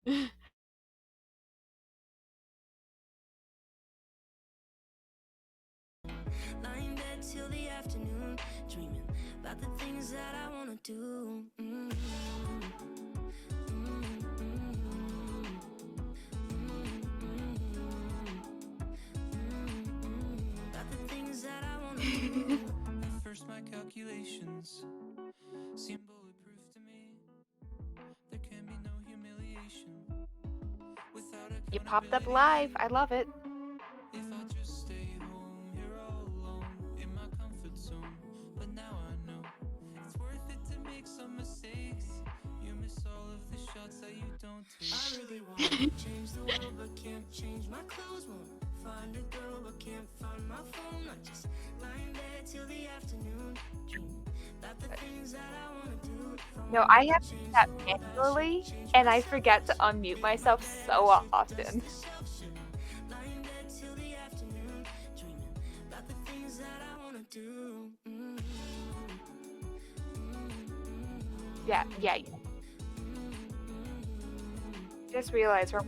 Lying bed till the afternoon, dreaming about the things that I wanna do. About the things that I wanna do. At first, my calculations seem bulletproof to me. There can be no humiliation without You popped up live. I love it. if I just stay home here all alone in my comfort zone. But now I know it's worth it to make some mistakes. You miss all of the shots that you don't take. I really want to change the world, but can't change my clothes. Won't find a girl, but can't find my phone. I just lie in bed till the afternoon, dreaming about the things that I want to do. No, I have to do that manually, and I forget to unmute myself so often. Yeah. Just realized we're.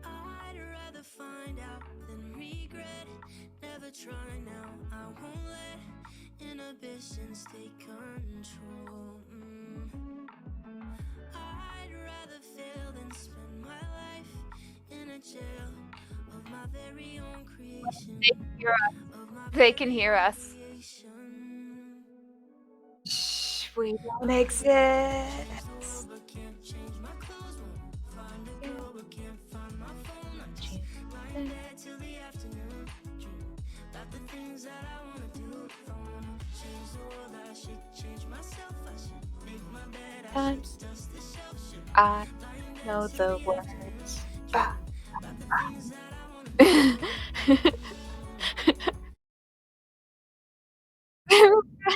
I'd rather find out than regret. Never try now. I won't let inhibitions take control. I'd rather fail than spend my life in a jail of my very own creation. They can hear us. Shh, we don't exist. Times I know the words.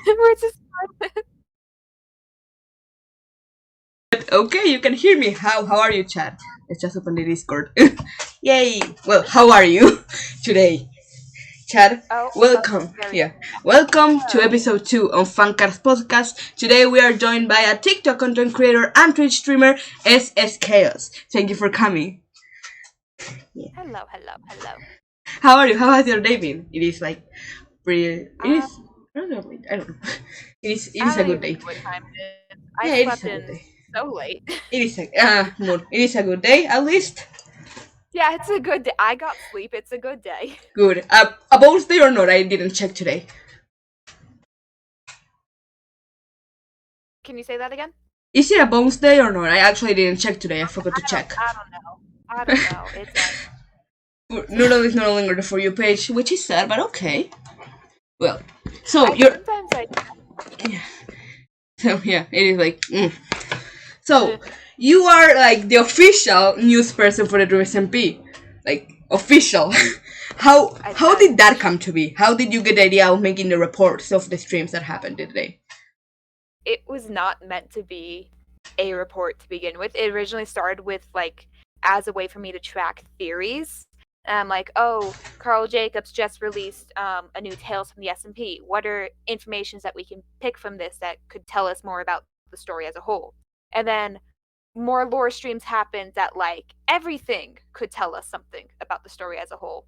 We're just Okay, you can hear me. How are you, chat? Let's just open the Discord. Yay! Well, how are you today, chat? Welcome. Welcome to episode 2 of Fancast podcast. Today we are joined by a TikTok content creator and Twitch streamer, S.S.Chaos. Thank you for coming. Yeah. Hello. How are you? How has your day been? It is like pretty. It is. I don't know. It is a good day. What time it is. I slept in so late. It is a good day at least. Yeah, it's a good day. I got sleep. It's a good day. Good. A bonus day or not? I didn't check today. Can you say that again? Is it a bonus day or not? I actually didn't check today. I forgot to check. I don't know. It's Noodle is no longer the For You page, which is sad, but okay. Well, so you're. Sometimes I. Yeah. So yeah, it is like. So you are like the official news person for the Dream SMP, like official. How did that come to be? How did you get the idea of making the reports of the streams that happened today? It was not meant to be a report to begin with. It originally started with like as a way for me to track theories. Like, oh, Carl Jacobs just released a new Tales from the SMP. What are informations that we can pick from this that could tell us more about the story as a whole? And then more lore streams happened that like everything could tell us something about the story as a whole.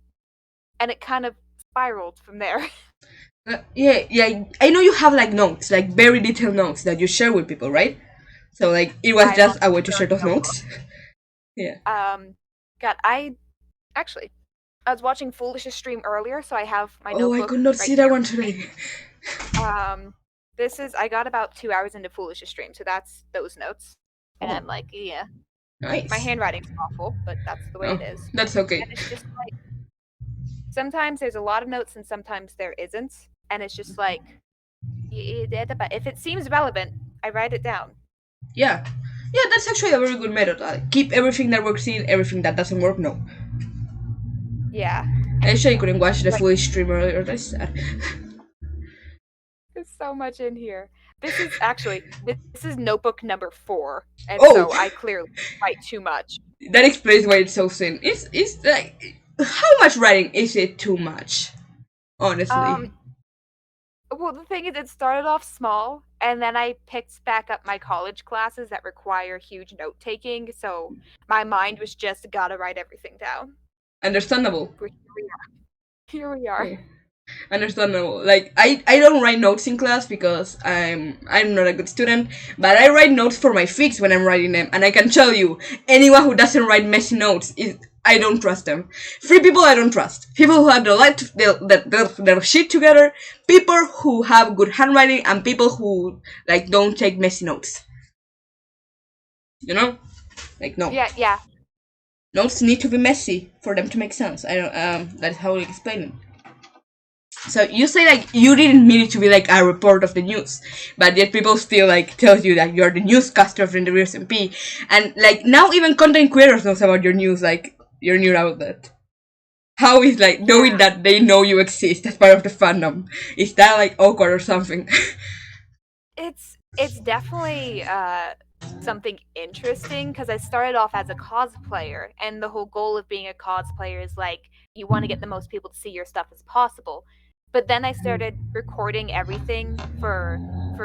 And it kind of spiraled from there. Yeah. I know you have like notes, like very detailed notes that you share with people, right? So like it was just a way to share those notes. Yeah. God, I was watching Foolish's stream earlier, so I have my notebook. Oh, I could not see that one today. I got about 2 hours into Foolish's stream, so that's those notes. And I'm like, yeah. Nice. My handwriting's awful, but that's the way it is. That's okay. And it's just like, sometimes there's a lot of notes and sometimes there isn't. And it's just like, if it seems relevant, I write it down. Yeah, that's actually a very good method. Keep everything that works in, everything that doesn't work, no. Yeah. I actually couldn't watch the full stream earlier, that's sad. There's so much in here. This is notebook number 4, and so I clearly write too much. That explains why it's so thin. It's like, how much writing is it too much? Honestly. Well, the thing is, it started off small, And then I picked back up my college classes that require huge note taking, so my mind was just gotta write everything down. Understandable. Here we are. Here we are. Yeah. Understandable. Like I don't write notes in class because I'm not a good student, but I write notes for my fix when I'm writing them, and I can tell you, anyone who doesn't write messy notes is I don't trust them. Three people I don't trust: people who have their shit together, people who have good handwriting, and people who like don't take messy notes. You know, like no. Yeah. Notes need to be messy for them to make sense. I don't. That's how I explain it. So you say like you didn't mean it to be like a report of the news, but yet people still like tell you that you're the newscaster from the SMP, and like now even content creators knows about your news, like your new outlet. How is like knowing that they know you exist as part of the fandom? Is that like awkward or something? It's definitely something interesting because I started off as a cosplayer, and the whole goal of being a cosplayer is like you want to get the most people to see your stuff as possible. But then I started recording everything for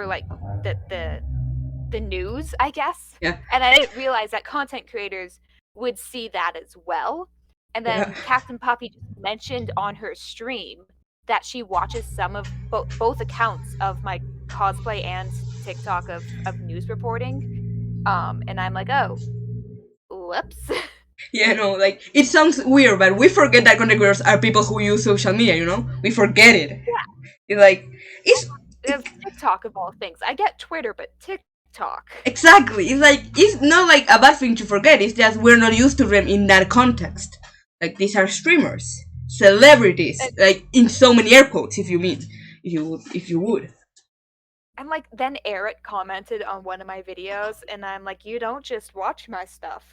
like the news, I guess. Yeah. And I didn't realize that content creators would see that as well. And then Yeah. Captain Poppy just mentioned on her stream that she watches some of both accounts of my cosplay and TikTok of news reporting. And I'm like, oh, whoops. Yeah, no, like it sounds weird, but we forget that content creators are people who use social media. You know, we forget it. Yeah. It's like it's TikTok of all things. I get Twitter, but TikTok. exactly. It's like it's not like a bad thing to forget. It's just we're not used to them in that context. Like these are streamers, celebrities, like in so many air quotes. If you would. And like then Eric commented on one of my videos, and I'm like, you don't just watch my stuff.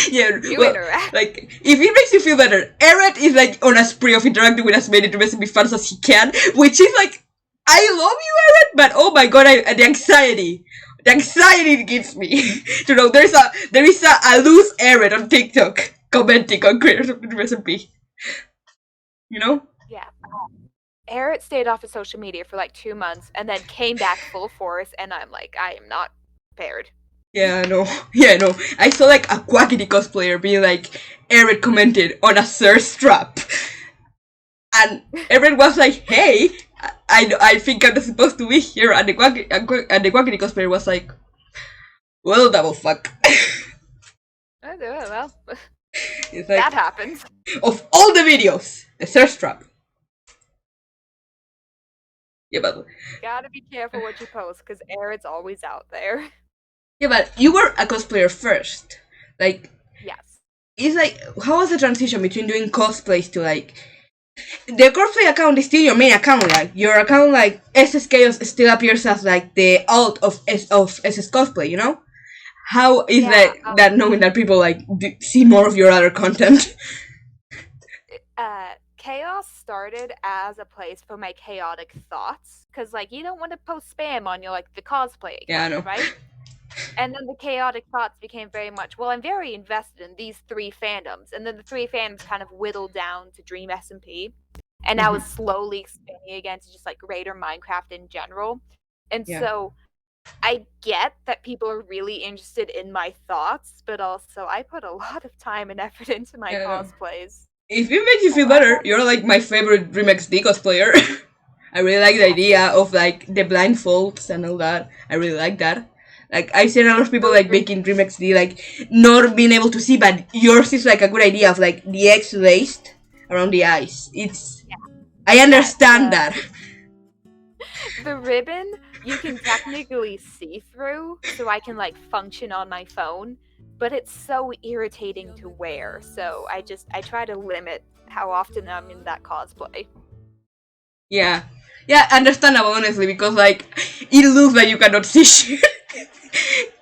Yeah, you interact. Like if it makes you feel better, Eric is like on a spree of interacting with as many SMP fans as he can, which is like, I love you, Eric, but oh my god, the anxiety it gives me to know there is a loose Eric on TikTok commenting on creators of the SMP. You know? Yeah. Eric stayed off of social media for like 2 months and then came back full force, and I'm like, I am not prepared. Yeah, no. I saw like a Quackity cosplayer being like, Eric commented on a thirst trap. And Eric was like, hey, I think I'm not supposed to be here. And the Quackity cosplayer was like, well, double fuck. Well, it's like, that happens. Of all the videos, the thirst trap. Yeah, but gotta be careful what you post because Eric's always out there. Yeah, but you were a cosplayer first. Like, yes. It's like, how was the transition between doing cosplays to like the cosplay account is still your main account, like your account like S.S.Chaos still appears as like the alt of SS cosplay, you know? How is that knowing that people like see more of your other content? Chaos started as a place for my chaotic thoughts, because like you don't want to post spam on your like the cosplay account, yeah, I know. right? And then the chaotic thoughts became very much, well, I'm very invested in these 3 fandoms, and then the 3 fandoms kind of whittled down to Dream SMP, and now is slowly expanding again to just like Raider Minecraft in general. And so I get that people are really interested in my thoughts, but also I put a lot of time and effort into my cosplays. If it makes you feel better, you're like my favorite Dream XD cosplayer. I really like the idea of like the blindfolds and all that. I really like that. Like I've seen a lot of people like making Dream XD like not being able to see, but yours is like a good idea of like the X laced around the eyes. It's I understand that. The ribbon you can technically see through, so I can like function on my phone, but it's so irritating to wear, so I try to limit how often I'm in that cosplay. Yeah, understandable, honestly, because like it looks like you cannot see shit.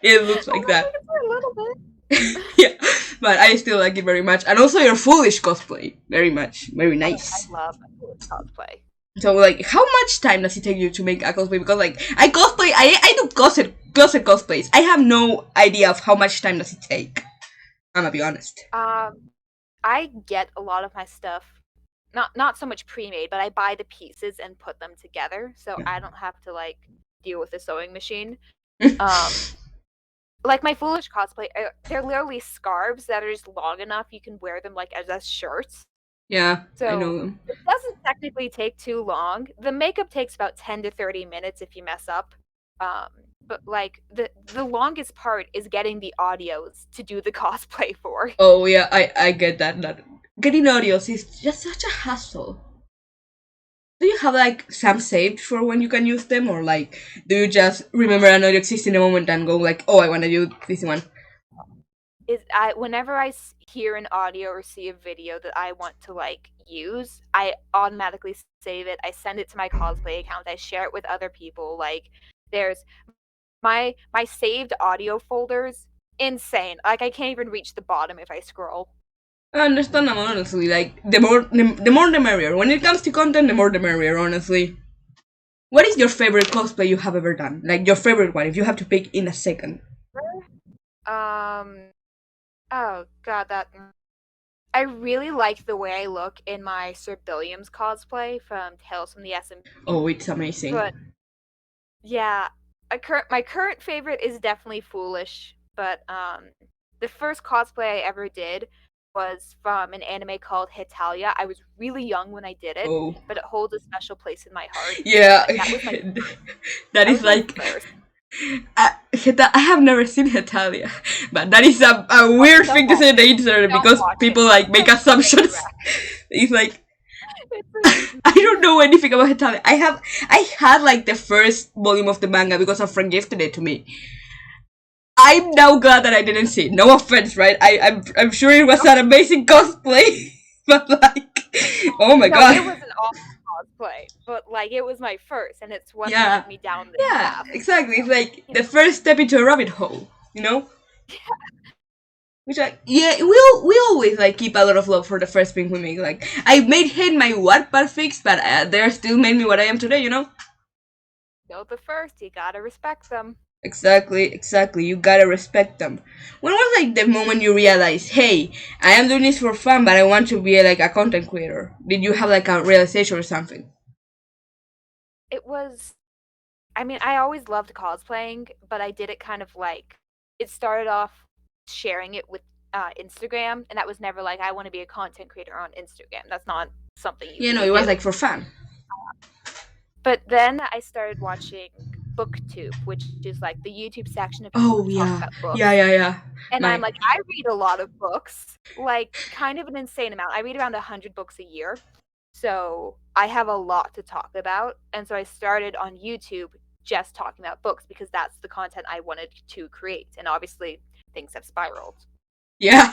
It looks like that. A little bit. Yeah, but I still like it very much, and also your foolish cosplay, very much, very nice. I love my foolish cosplay. So like, how much time does it take you to make a cosplay? Because like, I cosplay, I do closet cosplays. I have no idea of how much time does it take. I'm gonna be honest. I get a lot of my stuff, not so much pre-made, but I buy the pieces and put them together, so I don't have to like deal with a sewing machine. Like my Foolish cosplay, they're literally scarves that are just long enough you can wear them like as shirts. Yeah, so I know them. It doesn't technically take too long. The makeup takes about 10 to 30 minutes if you mess up. But like the longest part is getting the audios to do the cosplay for. Oh yeah, I get that. That getting audios is just such a hassle. Do you have like some saved for when you can use them, or like do you just remember an audio exists in the moment and go like, oh, I want to use this one? Whenever I hear an audio or see a video that I want to like use, I automatically save it. I send it to my cosplay account. I share it with other people. Like there's my saved audio folders, insane. Like I can't even reach the bottom if I scroll. Understandable, honestly. Like the more the merrier. When it comes to content, the more the merrier, honestly. What is your favorite cosplay you have ever done? Like your favorite one, if you have to pick in a second. Oh god, I really like the way I look in my Sir Billiams cosplay from Tales from the SMP. Oh, it's amazing. But yeah, my current favorite is definitely Foolish, but the first cosplay I ever did was from an anime called Hetalia. I was really young when I did it, but it holds a special place in my heart. Yeah, that was that is like I have never seen Hetalia, but that is a weird thing to say on the internet because people like make assumptions. It's like I don't know anything about Hetalia. I had like the first volume of the manga because a friend gifted it to me. I'm now glad that I didn't see it. No offense, right? I'm sure it was an amazing cosplay, but like, oh my god. It was an awesome cosplay, but like it was my first, and it's what led me down this path. Yeah, exactly. It's like the first step into a rabbit hole, you know? Yeah. Which like we always like keep a lot of love for the first thing we make. Like I made hate my Wattpad fix, but they still made me what I am today, you know? Still the first, you gotta respect them. Exactly. You gotta respect them. When was like the moment you realized, hey, I am doing this for fun, but I want to be like a content creator? Did you have like a realization or something? It was, I mean, I always loved cosplaying, but I did it kind of like, it started off sharing it with Instagram, and that was never like, I want to be a content creator on Instagram. That's not something you know, it was like for fun. But then I started watching BookTube, which is like the YouTube section of people who talk about books. Yeah. And I'm like, I read a lot of books, like kind of an insane amount. I read around 100 books a year. So I have a lot to talk about. And so I started on YouTube just talking about books because that's the content I wanted to create. And obviously things have spiraled. Yeah,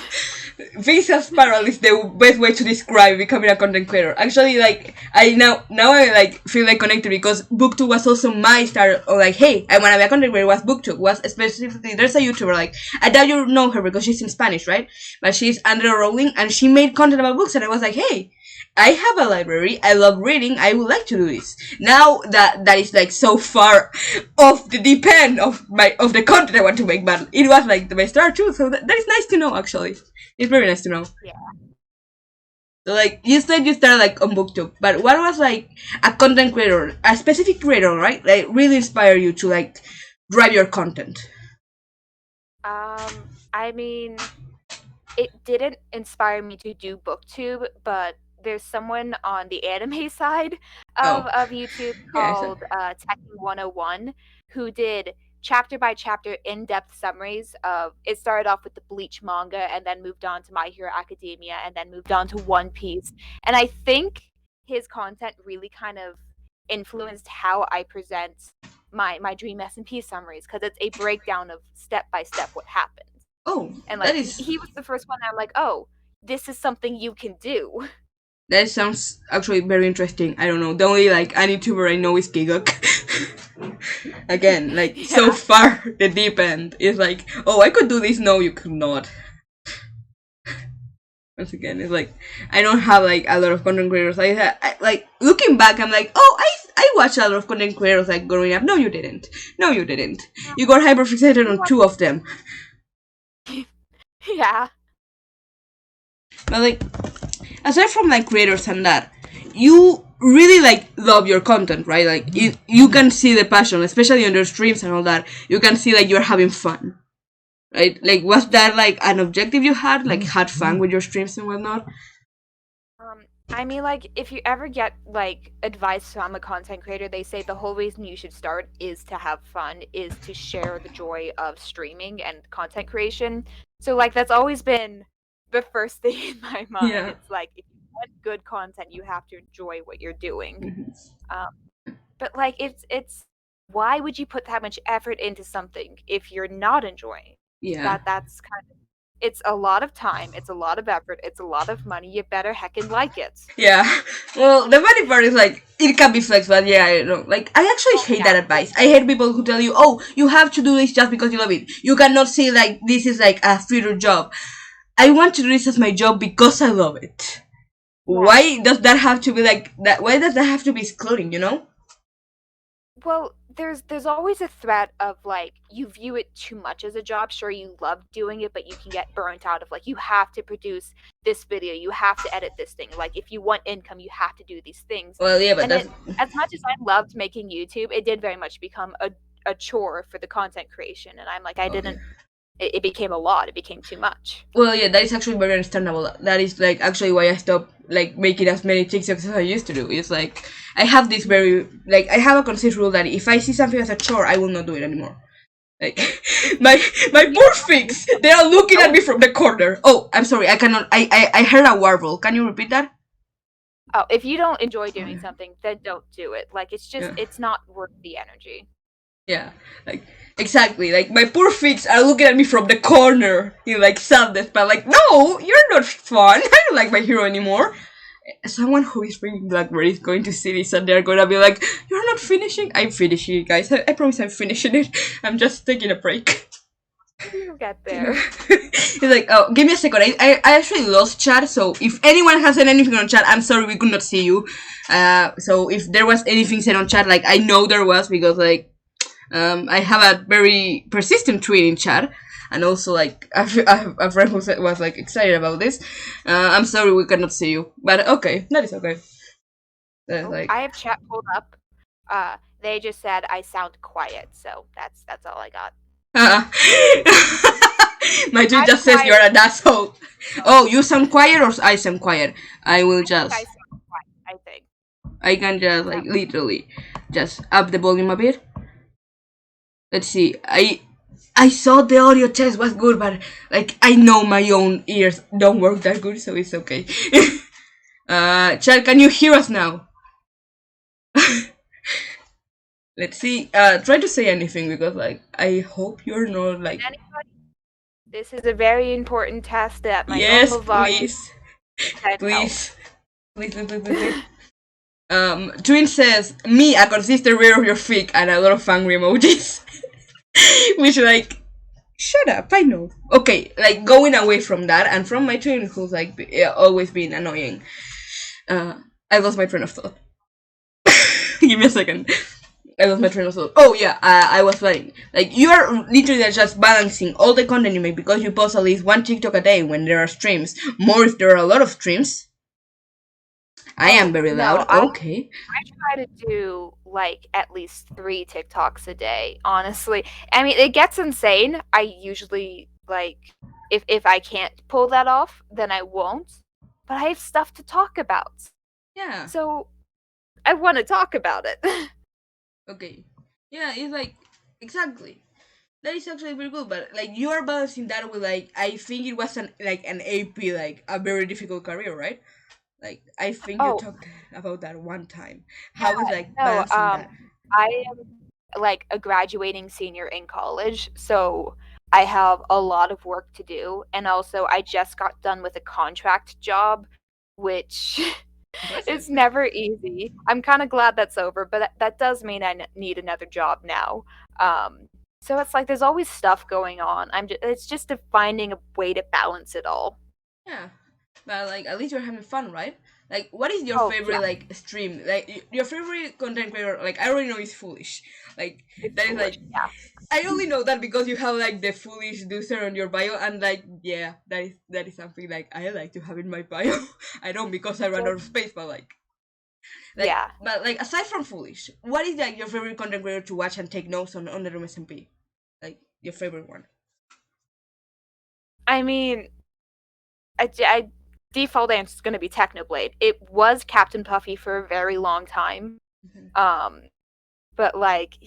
things have spiraled is the best way to describe becoming a content creator. Actually, like I now I like feel like connected because BookTube was also my start. Or like, hey, I wanna be a content creator. Was BookTube was specifically there's a YouTuber like I doubt you know her because she's in Spanish, right? But she's Andrea Rowling and she made content about books, and I was like, hey, I have a library. I love reading. I would like to do this. Now that is like so far off the deep end of the content I want to make, but it was like my start too. So that is nice to know. Actually, it's very nice to know. Yeah. So like you said, you started like on BookTube, but what was like a content creator, a specific creator, right? Like really inspire you to like drive your content. I mean, it didn't inspire me to do BookTube, but there's someone on the anime side of YouTube called Tekken 101 who did chapter by chapter in-depth summaries of it. Started off with the Bleach manga and then moved on to My Hero Academia and then moved on to One Piece. And I think his content really kind of influenced how I present my Dream SMP summaries because it's a breakdown of step by step what happens. Oh, and like he was the first one that I'm like, oh, this is something you can do. That sounds actually very interesting. I don't know. The only like YouTuber I know is Gigok. Again, like so far the deep end is like, oh, I could do this. No, you could not. Once again, it's like I don't have like a lot of content creators. I like looking back, I'm like, oh, I watched a lot of content creators like growing up. No, you didn't. You got hyperfixated on 2 of them. Yeah. But like, aside from like creators and that, you really like love your content, right? Like you can see the passion, especially on your streams and all that. You can see like you're having fun, right? Like was that like an objective you had fun with your streams and whatnot? I mean, like, if you ever get, like, advice from a content creator, they say the whole reason you should start is to have fun, is to share the joy of streaming and content creation. So, like, that's always been the first thing in my mind. Yeah. It's like, if you want good content, you have to enjoy what you're doing. But, like, it's why would you put that much effort into something if you're not enjoying it? Yeah. That's kind of, it's a lot of time, it's a lot of effort, it's a lot of money. You better heckin' like it. Yeah. Well, the funny part is like it can be flex, but yeah, I know. Like I actually hate that advice. I hate people who tell you, "Oh, you have to do this just because you love it. You cannot say like this is like a future job." I want to do this as my job because I love it. Yeah. Why does that have to be like that? Why does that have to be excluding? You know? Well, there's always a threat of like you view it too much as a job. Sure, you love doing it, but you can get burnt out of like you have to produce this video, you have to edit this thing. Like if you want income, you have to do these things. Well, yeah, but as much as I loved making YouTube, it did very much become a chore for the content creation, and I'm like I didn't. It became a lot. It became too much. Well, yeah, that is actually very understandable. That is like actually why I stopped like making as many TikToks as I used to do. It's like I have this very like I have a consistent rule that if I see something as a chore, I will not do it anymore. Like my poor figs, they are looking at me from the corner. Oh, I'm sorry, I cannot. I heard a warble. Can you repeat that? Oh, if you don't enjoy doing something, then don't do it. Like it's just it's not worth the energy. Yeah, like exactly. Like my poor figs are looking at me from the corner in like sadness, but like, no, you're not fun. I don't like my hero anymore. Someone who is reading Blackberry is going to see this and they're gonna be like, "You're not finishing." I'm finishing it, guys. I promise I'm finishing it. I'm just taking a break. You'll get there. He's like, oh, give me a second. I actually lost chat, so if anyone has said anything on chat, I'm sorry we could not see you. So if there was anything said on chat, like I know there was because like I have a very persistent tweet in chat, and also like a friend who was like excited about this. I'm sorry we cannot see you, but okay, that is okay. Like I have chat pulled up. They just said I sound quiet, so that's all I got. My tweet just says you're an asshole. Oh, you sound quiet or I sound quiet? I will just. I sound quiet, I think. I can just like literally just up the volume a bit. Let's see. I saw the audio test was good, but like I know my own ears don't work that good, so it's okay. Chad, can you hear us now? Let's see. Try to say anything because like I hope you're not like. Anybody? This is a very important test at my normal volume. Please. Twin says, me, a consistent reader of your fic, and a lot of angry emojis. Which, like, shut up, I know. Okay, like, going away from that, and from my twin, who's, like, always been annoying, I lost my train of thought. Give me a second. I lost my train of thought. Oh, yeah, I was playing. Like, you are literally just balancing all the content you make because you post at least one TikTok a day when there are streams. More if there are a lot of streams. I am very loud. Okay. I try to do like at least 3 TikToks a day, honestly. I mean, it gets insane. I usually like if I can't pull that off, then I won't. But I have stuff to talk about. Yeah. So I want to talk about it. Okay. Yeah, it's like exactly. That is actually very good, but like you are balancing that with like I think it was an AP, like a very difficult career, right? Like I think you talked about that one time. How is like balancing that? I am like a graduating senior in college, so I have a lot of work to do, and also I just got done with a contract job, which is never easy. I'm kind of glad that's over, but that does mean I need another job now. So it's like there's always stuff going on. It's just finding a way to balance it all. Yeah. But like at least you're having fun, right? Like what is your favorite like stream? Like your favorite content creator, like I already know is Foolish. Like it's that Foolish, is like I only know that because you have like the Foolish user on your bio, and like yeah, that is something like I like to have in my bio. I don't because I run out of space, but like Like, yeah. but like aside from Foolish, what is like your favorite content creator to watch and take notes on the Room SMP? Like your favorite one? I mean, I default answer is going to be Technoblade. It was Captain Puffy for a very long time. But like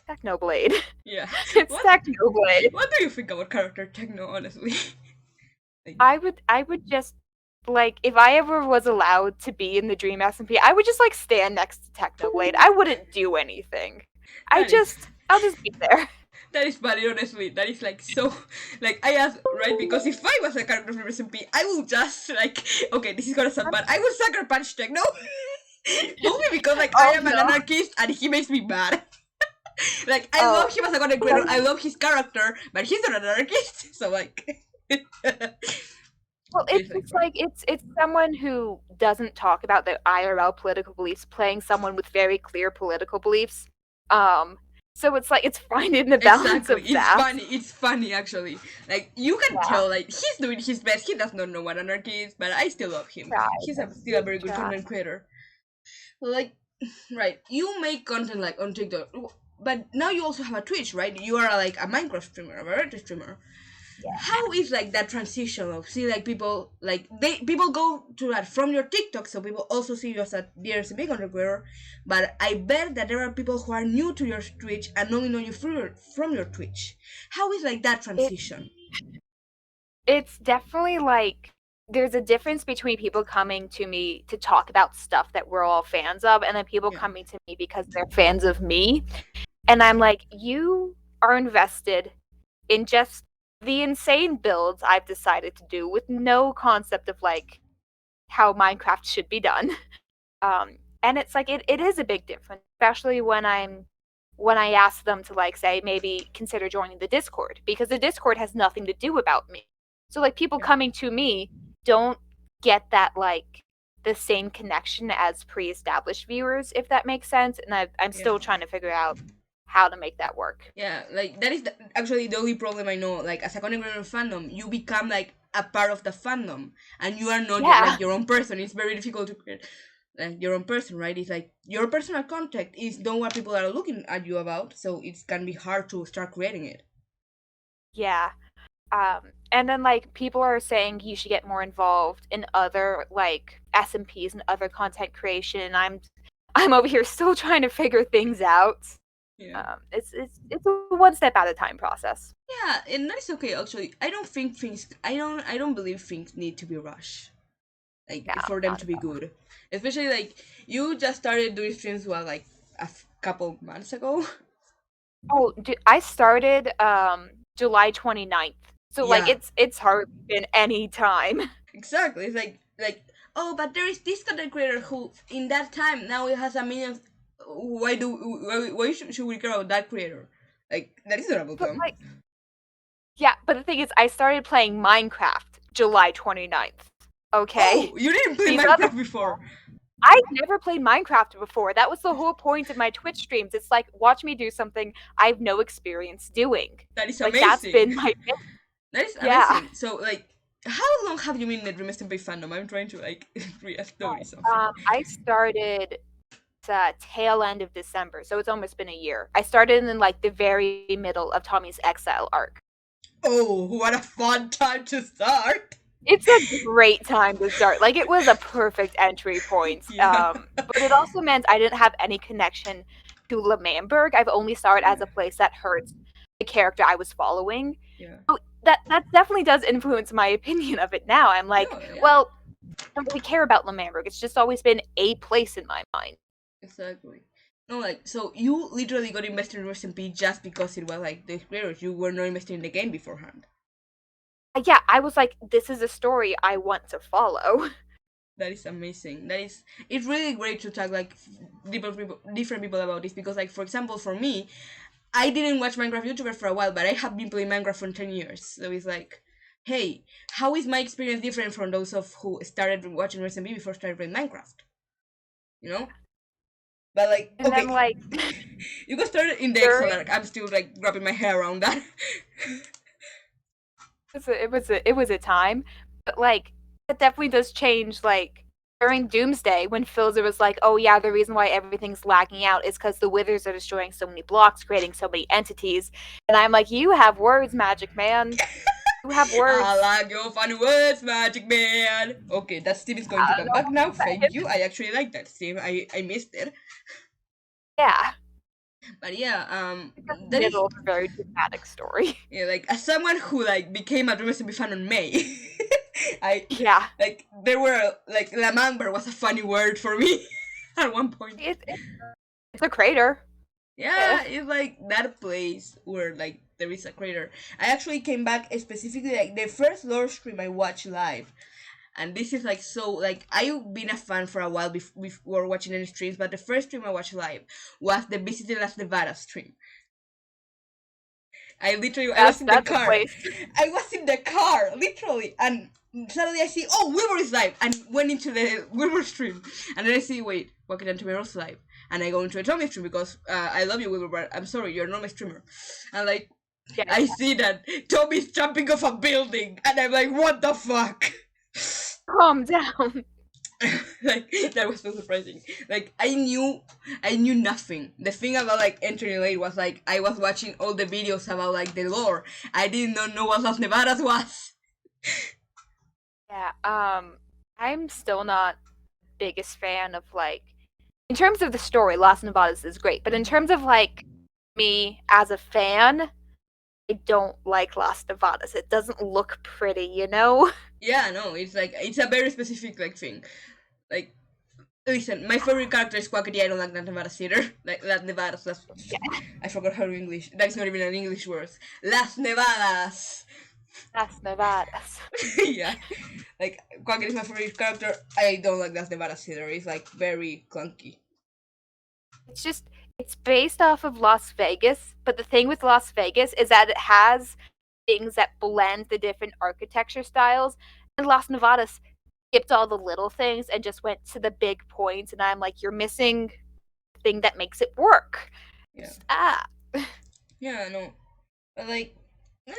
Technoblade. Yeah. It's Technoblade. What do you think about character Techno, honestly? Like, I would just like if I ever was allowed to be in the Dream SMP, I would just like stand next to Technoblade. I wouldn't do anything. I'll just be there. That is funny, honestly. That is like so. Like I asked, right? Because if I was a character from SMP, I would just like, okay, this is gonna sound bad. I would sucker punch Techno. Only because like I am an anarchist and he makes me mad. Like I love him as a content creator. I love his character, but he's not an anarchist. So like. Well, it's like it's someone who doesn't talk about their IRL political beliefs, playing someone with very clear political beliefs. So it's like it's finding the balance of that. It's funny actually. Like you can tell, like he's doing his best. He does not know what anarchy is, but I still love him. He's still a very good content creator. Like, right? You make content like on TikTok, but now you also have a Twitch, right? You are like a Minecraft streamer, a variety streamer. Yeah. How is like that transition of see like people like people go to that from your TikTok, so people also see you as a DRCB content creator, but I bet that there are people who are new to your Twitch and only know you from your Twitch. How is like that transition? It's definitely like there's a difference between people coming to me to talk about stuff that we're all fans of, and then people coming to me because they're fans of me, and I'm like, you are invested in just the insane builds I've decided to do with no concept of like how Minecraft should be done. And it's like it is a big difference, especially when I ask them to like say maybe consider joining the Discord, because the Discord has nothing to do about me. So like people coming to me don't get that like the same connection as pre-established viewers, if that makes sense. And I'm still trying to figure out how to make that work. Yeah, like that is actually the only problem I know. Like as a content creator fandom, you become like a part of the fandom, and you are not like your own person. It's very difficult to create like your own person, right? It's like your personal content is not what people are looking at you about, so it can be hard to start creating it. Yeah. And then like people are saying you should get more involved in other like SMPs and other content creation, and I'm over here still trying to figure things out. Yeah. It's a one step at a time process. Yeah, and that's okay actually. I don't believe things need to be rushed. Like for them to be good. Especially like you just started doing streams like a couple months ago. Oh, I started July 29th. So like it's hardly been any time. Exactly. It's like oh, but there is this content creator who in that time now it has a million. Why should we care about that creator? Like that is not about them. Like, yeah, but the thing is, I started playing Minecraft July 29th. Okay. Oh, you didn't play Minecraft before. I never played Minecraft before. That was the whole point of my Twitch streams. It's like, watch me do something I have no experience doing. That is amazing. Like, that's been my... That is amazing. So, like, how long have you been in the Dream SMP fandom? I'm trying to, like, re-story something. I started tail end of December, so it's almost been a year. I started in, like, the very middle of Tommy's Exile arc. Oh, what a fun time to start! It's a great time to start. Like, it was a perfect entry point. But it also meant I didn't have any connection to Lemamberg. I've only started as a place that hurts the character I was following. Yeah. So that definitely does influence my opinion of it now. I'm like, well, I don't really care about Lemamberg. It's just always been a place in my mind. Exactly. No, like, so you literally got invested in SMP just because it was, like, the creators. You were not invested in the game beforehand. Yeah, I was like, this is a story I want to follow. That is amazing. It's really great to talk, like, different people about this, because, like, for example, for me, I didn't watch Minecraft YouTuber for a while, but I have been playing Minecraft for 10 years. So it's like, hey, how is my experience different from those of who started watching SMP before started playing Minecraft? You know? But like, and okay, then, like, you got started in the Exile arc. I'm still like wrapping my hair around that. It was a time, but like it definitely does change like during Doomsday, when Philza was like, oh yeah, the reason why everything's lagging out is because the Withers are destroying so many blocks, creating so many entities. And I'm like, you have words, Magic Man. You have words. I like your funny words, Magic Man. Okay, that Steve is going to come back now. Thank you. I actually like that Steve. I missed it. Yeah. But yeah, that is a very dramatic story. Yeah, like as someone who like became a Dream SMB fan on May, like there were like Lamamber was a funny word for me at one point. It's a crater. Yeah, it's like that place where like there is a crater. I actually came back specifically like the first lore stream I watched live. And this is like so like I've been a fan for a while before watching any streams, but the first stream I watched live was the Visiting Las Nevadas stream. I was in the car. I was in the car, literally, and suddenly I see, oh, Wilbur is live, and went into the Wilbur stream, and then I see, wait, Walking on Tomorrow's live, and I go into a Tommy stream because I love you, Wilbur, but I'm sorry, you're not my streamer, and like, I see that Tommy's jumping off a building, and I'm like, what the fuck? Calm down. Like that was so surprising. Like I knew nothing. The thing about like entering late was like I was watching all the videos about like the lore. I did not know what Las Nevadas was. Yeah, I'm still not the biggest fan of like in terms of the story, Las Nevadas is great, but in terms of like me as a fan, I don't like Las Nevadas. It doesn't look pretty, you know? Yeah, no, it's like it's a very specific like thing. Like listen, my favorite character is Quackity. I don't like that Nevadas either. Like Las Nevadas, I forgot how to English. That's not even an English word. Las Nevadas. Las Nevadas. Yeah. Like Quackity is my favorite character. I don't like Las Nevadas either. It's like very clunky. It's based off of Las Vegas, but the thing with Las Vegas is that it has things that blend the different architecture styles, and Las Nevadas skipped all the little things and just went to the big points, and I'm like, you're missing the thing that makes it work. Yeah. Yeah, no. But like, Las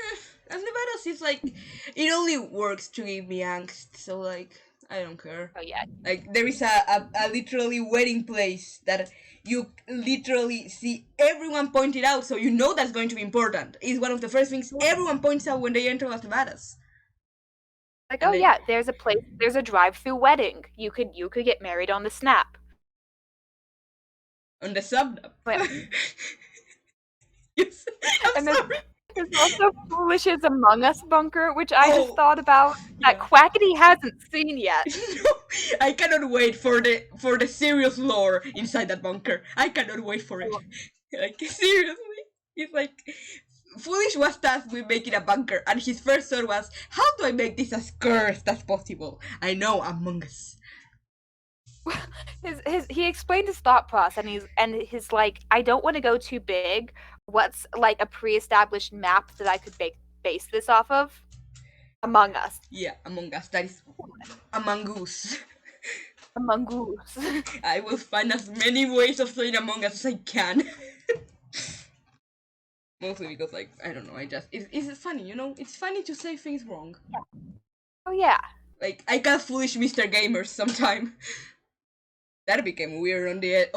Nevadas is like, it only works to give me angst, so like, I don't care. Oh yeah. Like, there is a literally wedding place that you literally see everyone point it out, so you know that's going to be important. It's one of the first things everyone points out when they enter Las Nevadas. Like, and yeah, there's a drive-through wedding. You could get married on the Snap. On the Subnap. Yes. I'm sorry. There's also Foolish's Among Us bunker, which I just thought about that Quackity hasn't seen yet. No, I cannot wait for the serious lore inside that bunker. I cannot wait for it. Like seriously, it's like Foolish was tasked with making a bunker, and his first thought was, "How do I make this as cursed as possible?" I know, Among Us. He explained his thought process, and he's like, I don't want to go too big. What's like a pre-established map that I could base this off of? Among Us. Yeah, Among Us. That is Among Us. Among Us. I will find as many ways of saying Among Us as I can. Mostly because, like, I don't know, it's funny, you know? It's funny to say things wrong. Yeah. Oh, yeah. Like, I got Foolish Mr. Gamers sometime. That became weird on the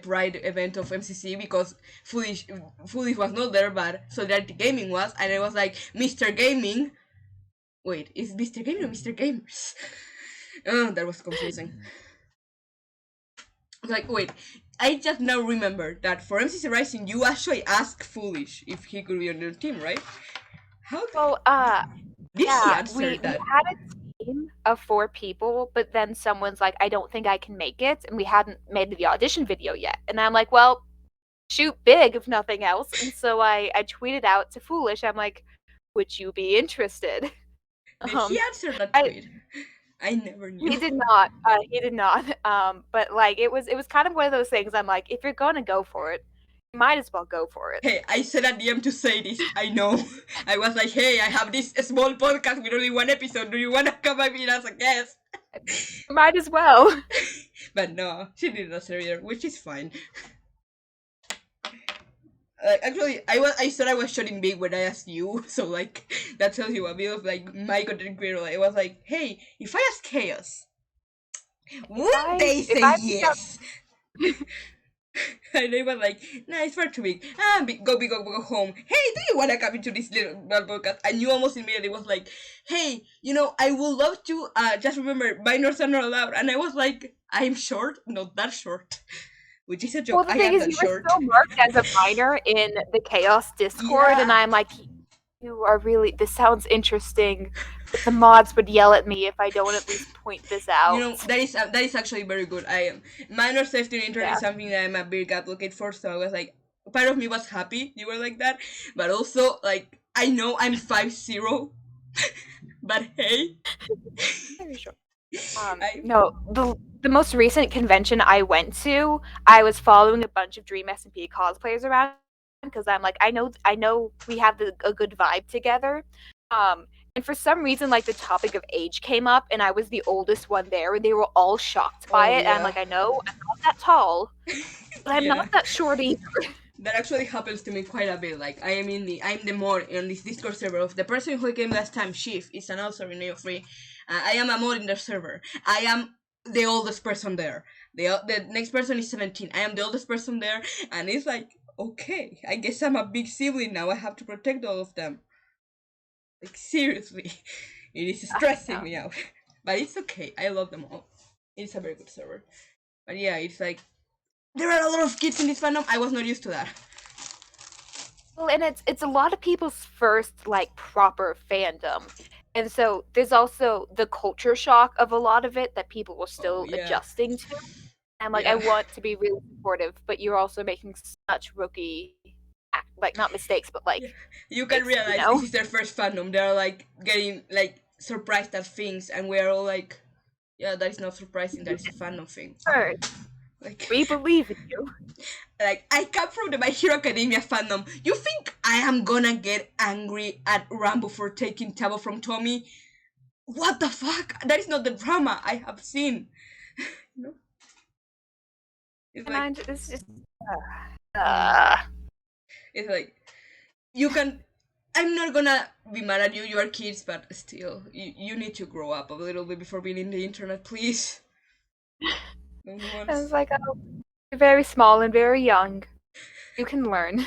Pride event of MCC because Foolish was not there, but Solidarity Gaming was, and I was like, Mr. Gaming. Wait, is Mr. Gaming or Mr. Gamers? Oh, that was confusing. Like, wait, I just now remember that for MCC Rising, you actually asked Foolish if he could be on your team, right? How? Well, did he answer that? We had a team of 4 people, but then someone's like, I don't think I can make it, and we hadn't made the audition video yet. And I'm like, well, shoot big if nothing else. And so I tweeted out to Foolish, I'm like, would you be interested? Did he answer that tweet? I never knew. He did not. But like it was kind of one of those things. I'm like, if you're gonna go for it, you might as well go for it. Hey, I said a DM to say this. I know. I was like, hey, I have this small podcast with only 1 episode. Do you wanna come by me as a guest? Might as well. But no, she didn't answer either, which is fine. Actually, I thought I was shooting big when I asked you, so like that tells you a bit of like my content creator. Like, I was like, hey, if I ask Chaos, would they if say I yes? And they were like, nah, it's far too big. Go home. Hey, do you want to come into this little podcast? And you almost immediately was like, hey, I would love to, just remember, minors are not allowed. And I was like, I'm short, not that short. Which is a joke. Well, the I thing am is, that you were short. still marked as a minor in the Chaos Discord, and Yeah. I'm like, you are really. This sounds interesting, but the mods would yell at me if I don't at least point this out. That is actually very good. I am minor safety in internet Yeah. is something that I'm a big advocate for. So I was like, part of me was happy you were like that, but also like I know I'm 5'0", but hey, Very sure. I No, the most recent convention I went to, I was following a bunch of Dream SMP cosplayers around because I'm like, I know we have a good vibe together. And for some reason, like the topic of age came up, and I was the oldest one there, and they were all shocked by it. And I'm like, I know I'm not that tall, but I'm yeah. not that short either. That actually happens to me quite a bit. Like I'm the mod in this Discord server of the person who came last time. Shift is an also Neo Free. I am a mod in the server. I am the oldest person there. The next person is 17. I am the oldest person there, and it's like, okay, I guess I'm a big sibling now. I have to protect all of them. Like seriously, it is stressing me out. But it's okay. I love them all. It's a very good server. But yeah, it's like there are a lot of kids in this fandom. I was not used to that. Well, and it's a lot of people's first like proper fandom. And so there's also the culture shock of a lot of it that people were still adjusting to. And like I want to be really supportive, but you're also making such rookie like not mistakes, but like you can realize this is their first fandom. They're like getting like surprised at things, and we're all like, yeah, that is not surprising. That is a fandom thing. Sure. Like we believe in you. Like I come from the My Hero Academia fandom. You think I am gonna get angry at Rambo for taking Tabo from Tommy? What the fuck? That is not the drama I have seen. You know? It's like it's just it's like you can. I'm not gonna be mad at you. You are kids, but still, you need to grow up a little bit before being in the internet, please. I was like, oh, you're very small and very young. You can learn.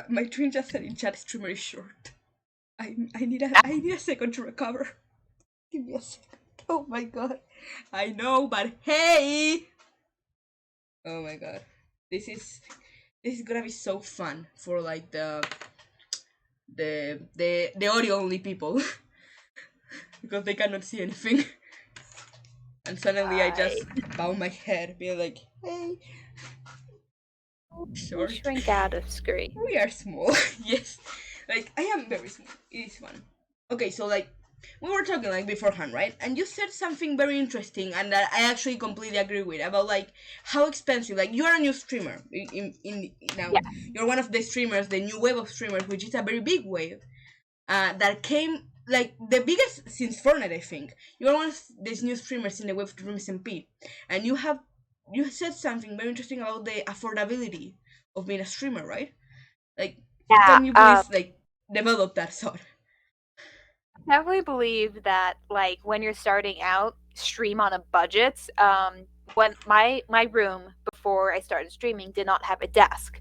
My twin just said in chat, streamer is short. I need a second to recover. Give me a second. Oh my god. I know, but hey! Oh my god. This is gonna be so fun for like the audio only people. Because they cannot see anything. And suddenly I just bow my head, being like, hey. Short. Shrink out of screen. We are small. Yes. Like, I am very small. It is fun. Okay, so like, we were talking like beforehand, right? And you said something very interesting and that I actually completely agree with about like how expensive. Like, you are a new streamer. Now, you're one of the streamers, the new wave of streamers, which is a very big wave that came like the biggest since Fortnite, I think. You are one of these new streamers in the wave of Dream SMP, and you said something very interesting about the affordability of being a streamer, right? Like, can you please like develop that thought? I definitely believe that like when you're starting out, stream on a budget. When my room before I started streaming did not have a desk,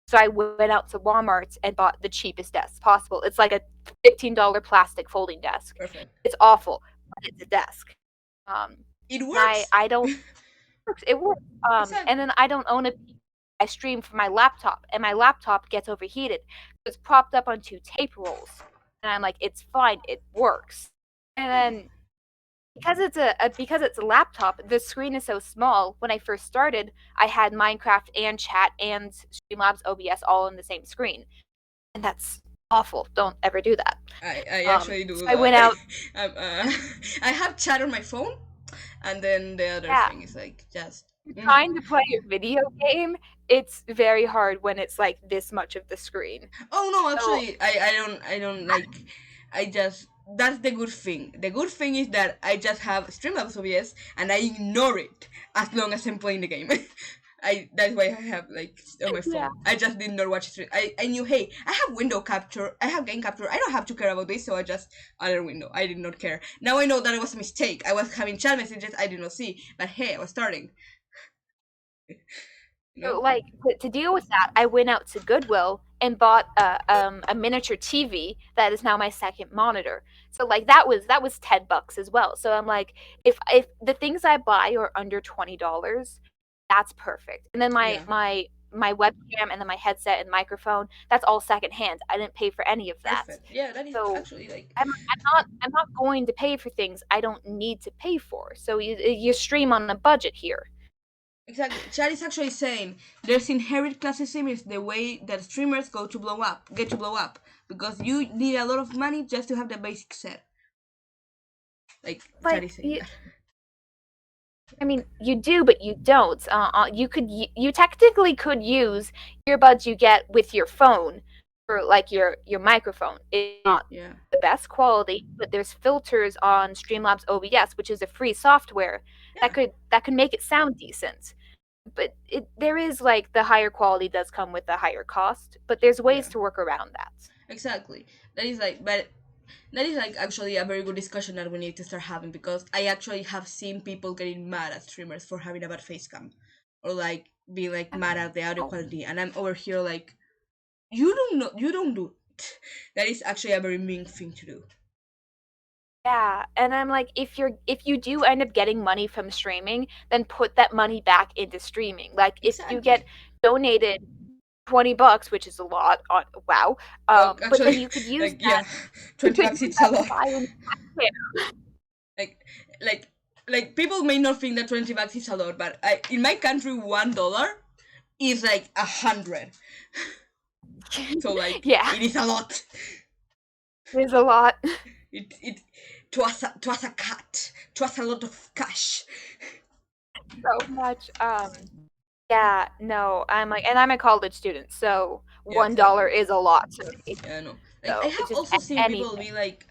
so I went out to Walmart and bought the cheapest desk possible. It's like a $15 plastic folding desk. Perfect. It's awful, but it's a desk. It works. I don't. It works. And then I don't own a. I stream from my laptop, and my laptop gets overheated. It's propped up on 2 tape rolls, and I'm like, it's fine, it works. And then because it's a laptop, the screen is so small. When I first started, I had Minecraft and chat and Streamlabs OBS all on the same screen, and that's awful. Don't ever do that. I actually do. I went out. I have chat on my phone, and then the other thing is like just trying to play a video game. It's very hard when it's like this much of the screen. Oh no, actually, I don't like. I just that's the good thing. The good thing is that I just have Streamlabs OBS and I ignore it as long as I'm playing the game. That's why I have like on my phone. Yeah. I just did not watch stream. I knew, hey, I have window capture, I have game capture. I don't have to care about this, so I just other window. I did not care. Now I know that it was a mistake. I was having chat messages I did not see, but hey, I was starting. So, like, to deal with that, I went out to Goodwill and bought a miniature TV that is now my second monitor. So, like, that was $10 as well. So I'm like, if the things I buy are under $20, that's perfect. And then my webcam and then my headset and microphone, that's all secondhand. I didn't pay for any of that. Perfect. Yeah, that is So actually like. I'm not going to pay for things I don't need to pay for. So you stream on a budget here. Exactly. Chad is actually saying there's inherent classism is the way that streamers get to blow up because you need a lot of money just to have the basic set. Like Chad is saying that. I mean, you do, but you don't. You technically could use earbuds you get with your phone for like your microphone. It's not the best quality, but there's filters on Streamlabs OBS, which is a free software that could make it sound decent. But there is like the higher quality does come with a higher cost, but there's ways to work around that. Exactly. That is like actually a very good discussion that we need to start having because I actually have seen people getting mad at streamers for having a bad face cam or like being like mad at the audio quality, and I'm over here like, you don't do it. That is actually a very mean thing to do. Yeah, and I'm like, if you do end up getting money from streaming, then put that money back into streaming. Like if you get donated $20, which is a lot, wow. Actually, but then you could use like, that. $20 it's a lot. Like people may not think that $20 is a lot, but in my country $1 is like 100. So like, it is a lot. It is a lot. It to us a cat, to us a lot of cash. So much. Yeah, no, I'm a college student, so $1 is a lot to me. Yeah, no. Like, I have also seen people be like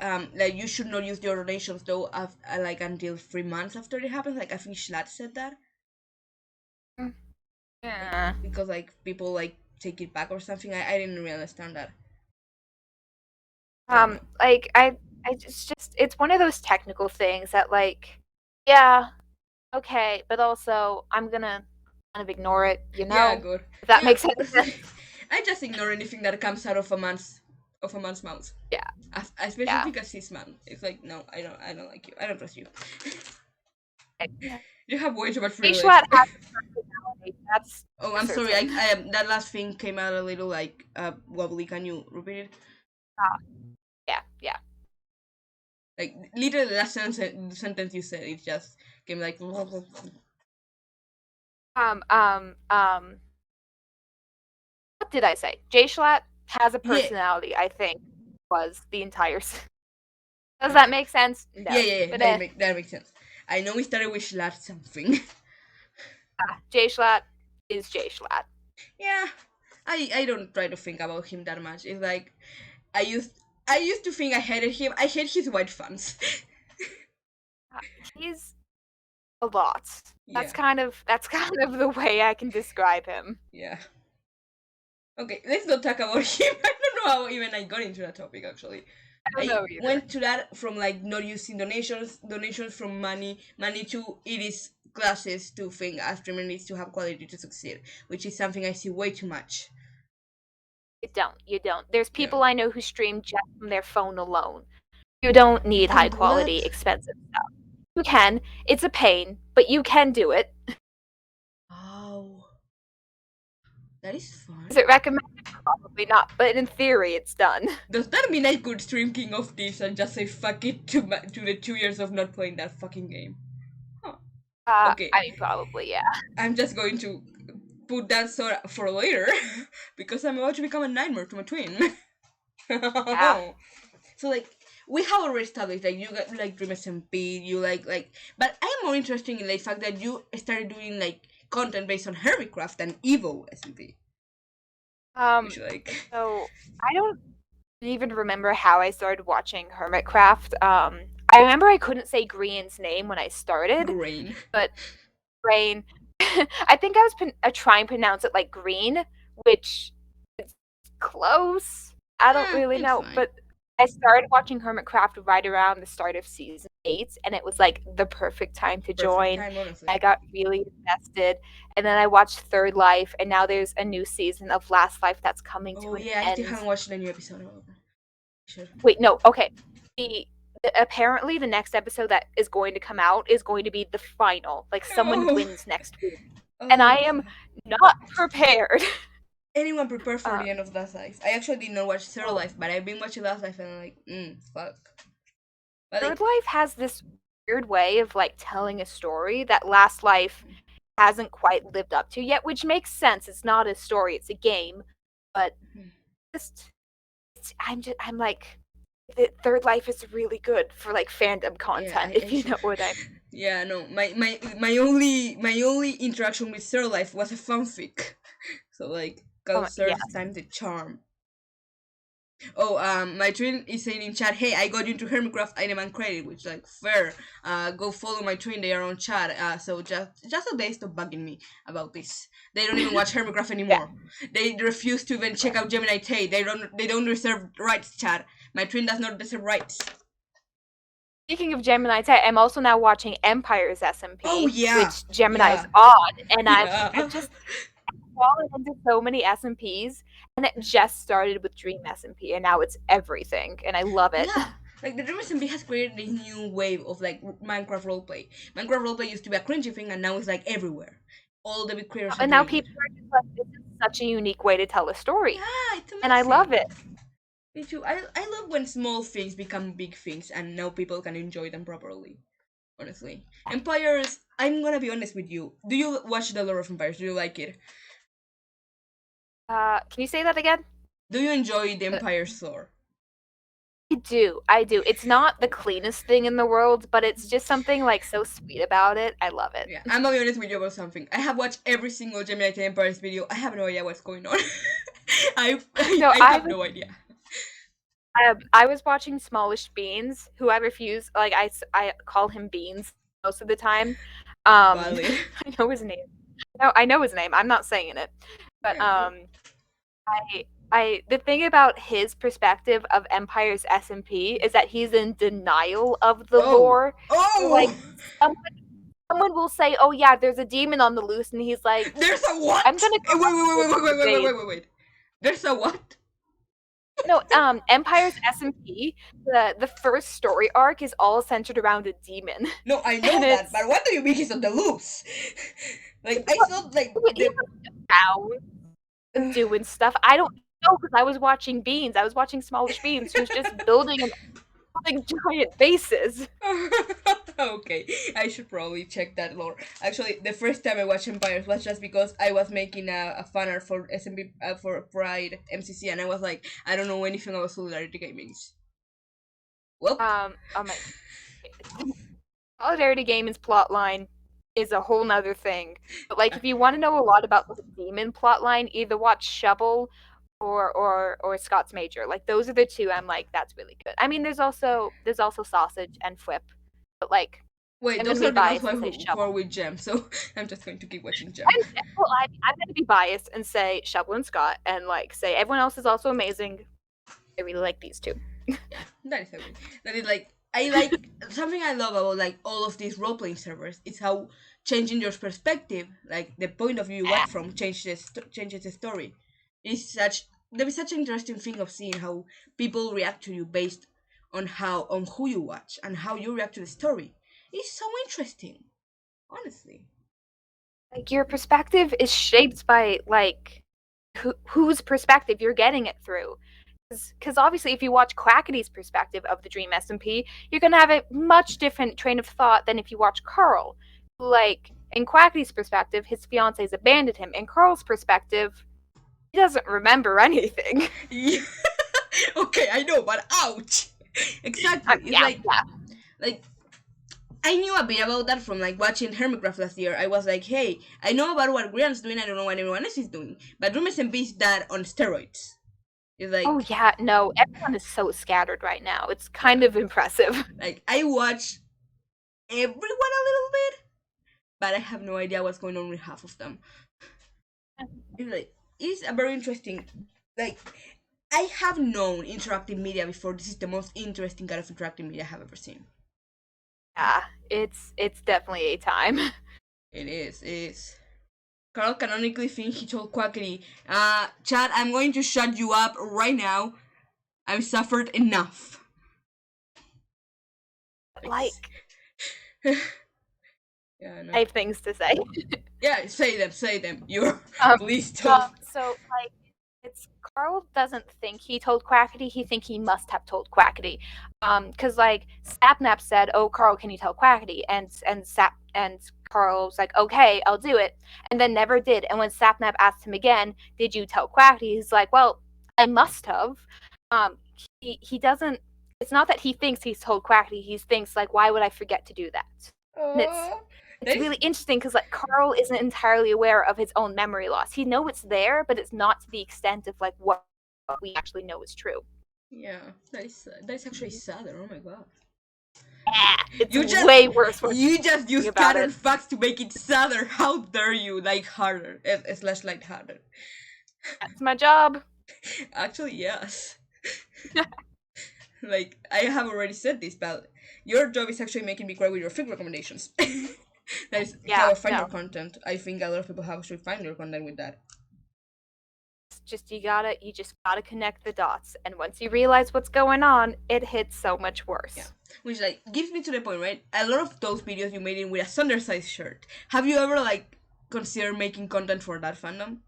you should not use your donations though, like until 3 months after it happens. Like I think Schlatt said that. Yeah. Like, because like people like take it back or something. I didn't really understand that. Like it's one of those technical things that like, yeah, okay, but also I'm gonna kind of ignore it, you know? Yeah, good. If that makes any sense. I just ignore anything that comes out of a man's mouth. Yeah. Especially because he's man. It's like, no, I don't like you. I don't trust you. You have way too much privilege. Oh, I'm sorry. I that last thing came out a little like wobbly. Can you repeat it? Yeah. Like literally the last sentence you said, it just came like. What did I say? Jay Schlatt has a personality, I think, was the entire. Does that make sense? No. Yeah. That makes sense. I know we started with Schlatt something. Jay Schlatt is Jay Schlatt. Yeah, I don't try to think about him that much. It's like I used to think I hated him. I hate his white fans. He's a lot. That's kind of the way I can describe him. Yeah. Okay, let's not talk about him. I don't know how even I got into that topic actually. I went to that from like not using donations from money to it is classes to think a streamer needs to have quality to succeed, which is something I see way too much. You don't. There's people I know who stream just from their phone alone. You don't need high quality, expensive stuff. You can. It's a pain, but you can do it. Oh. That is fun. Is it recommended? Probably not, but in theory, it's done. Does that mean I could stream King of Thieves and just say fuck it to the 2 years of not playing that fucking game? Huh. Okay. I mean, probably, yeah. I'm just going to put that for later because I'm about to become a nightmare to my twin. Yeah. So like we have already established like you got like Dream SMP, you like, but I'm more interested in the fact that you started doing like content based on Hermitcraft and Evo SMP. Which, like... So I don't even remember how I started watching Hermitcraft. I remember I couldn't say Green's name when I started. Grain. But Grain. I think I was trying to pronounce it like green, which is close. I don't really know, fine. but I started watching Hermitcraft right around the start of season 8, and it was like the perfect time to join. Time, honestly. I got really invested, and then I watched Third Life, and now there's a new season of Last Life that's coming to an I still end. haven't watched the new episode. Sure. Wait, no, okay. Apparently the next episode that is going to come out is going to be the final. Like someone wins next week. And I am not prepared. Anyone prepare for the end of Last Life? I actually did not watch Third Life, but I've been watching Last Life and I'm like, fuck. But Third Life has this weird way of like telling a story that Last Life hasn't quite lived up to yet, which makes sense. It's not a story, it's a game. But I'm like, the Third Life is really good for like fandom content, if you know what I mean. Yeah, no, my only interaction with Third Life was a fanfic. So like third time the charm. My twin is saying in chat, hey, I got you into Hermitcraft item and credit, which like fair. Go follow my twin, they are on chat. So just so they stop bugging me about this. They don't even watch Hermitcraft anymore. They refuse to even check out Gemini Tay. They don't reserve rights, chat. My twin does not deserve rights. Speaking of Gemini Tay, I'm also now watching Empire's SMP, which Gemini is on, and I've just fallen into so many SMPs, and it just started with Dream SMP, and now it's everything, and I love it. Yeah. Like, the Dream SMP has created this new wave of, like, Minecraft roleplay. Minecraft roleplay used to be a cringy thing, and now it's, like, everywhere. All the big creators and now people are just like, this is such a unique way to tell a story. Yeah, it's amazing. And I love it. Me too. I love when small things become big things, and now people can enjoy them properly. Honestly. Empires, I'm gonna be honest with you. Do you watch The Lore of Empires? Do you like it? Can you say that again? Do you enjoy the Empire's lore? I do. It's not the cleanest thing in the world, but it's just something like so sweet about it. I love it. Yeah, I'm gonna be honest with you about something. I have watched every single Gemini Empire's video. I have no idea what's going on. I have no idea. I was watching Smallish Beans, who I refuse. Like I call him Beans most of the time. I know his name. No, I know his name. I'm not saying it, but the thing about his perspective of Empire's SMP is that he's in denial of the lore. Like someone will say, "Oh yeah, there's a demon on the loose," and he's like, "There's a what? I'm gonna go wait. There's a what?" No, Empire's SMP, the first story arc is all centered around a demon. No, I know that, but what do you mean he's on the loose? Like, I thought, like, doing stuff. I don't know, because I was watching Beans. I was watching Smallish Beans, who's just building giant bases. Okay, I should probably check that lore. Actually, the first time I watched Empires was just because I was making a fan art for SMP for Pride MCC, and I was like, I don't know anything about Solidarity Gaming's. Well, Solidarity Gaming's plotline is a whole nother thing. But like, if you want to know a lot about the demon plotline, either watch Shovel or Scott's Major. Like, those are the two I'm like, that's really good. I mean, there's also Sausage and Flip, but like, wait, those are the ones who are with Gem, so I'm just going to keep watching Gem. I'm going to be biased and say Shovel and Scott, and like say everyone else is also amazing. I really like these two. Yeah, that is okay. That is like, I like something I love about like all of these role-playing servers is how changing your perspective, like the point of view you watch from, changes the story. There is such an interesting thing of seeing how people react to you based on who you watch and how you react to the story. It's so interesting, honestly. Like, your perspective is shaped by like whose perspective you're getting it through. Because obviously, if you watch Quackity's perspective of the Dream SMP, you're gonna have a much different train of thought than if you watch Carl. Like, in Quackity's perspective, his fiance's abandoned him. In Carl's perspective, he doesn't remember anything. Okay, I know, but ouch! Exactly. It's like I knew a bit about that from like watching Hermitcraft last year. I was like, hey, I know about what Grian's doing, I don't know what everyone else is doing. But Dream SMP is that on steroids. It's like, oh yeah, no, everyone is so scattered right now. It's kind of impressive. Like, I watch everyone a little bit, but I have no idea what's going on with half of them. It's a very interesting, like, I have known interactive media before. This is the most interesting kind of interactive media I have ever seen. Yeah, it's definitely a time. It is. Carl canonically think he told Quackity, Chad, I'm going to shut you up right now. I've suffered enough. Like, yeah, no. I have things to say. Yeah, say them. You're please So, don't. like, it's Carl doesn't think he told Quackity. He think he must have told Quackity, because like Sapnap said, "Oh, Carl, can you tell Quackity?" And Carl's like, "Okay, I'll do it," and then never did. And when Sapnap asked him again, "Did you tell Quackity?" He's like, "Well, I must have." He doesn't. It's not that he thinks he's told Quackity. He thinks like, "Why would I forget to do that?" And it's really interesting because like Carl isn't entirely aware of his own memory loss. He knows it's there, but it's not to the extent of like what we actually know is true. Yeah, that is actually sadder. Oh my god. It's way worse. You just use canon facts to make it sadder. How dare you? Like harder, slash light harder. That's my job. Actually, yes. Like I have already said this, but your job is actually making me cry with your fic recommendations. That is how I find your content. I think a lot of people have actually find your content with that. It's just you just gotta connect the dots, and once you realize what's going on, it hits so much worse. Yeah, which like gives me to the point, right? A lot of those videos you made in with a Sundersize shirt. Have you ever like considered making content for that fandom?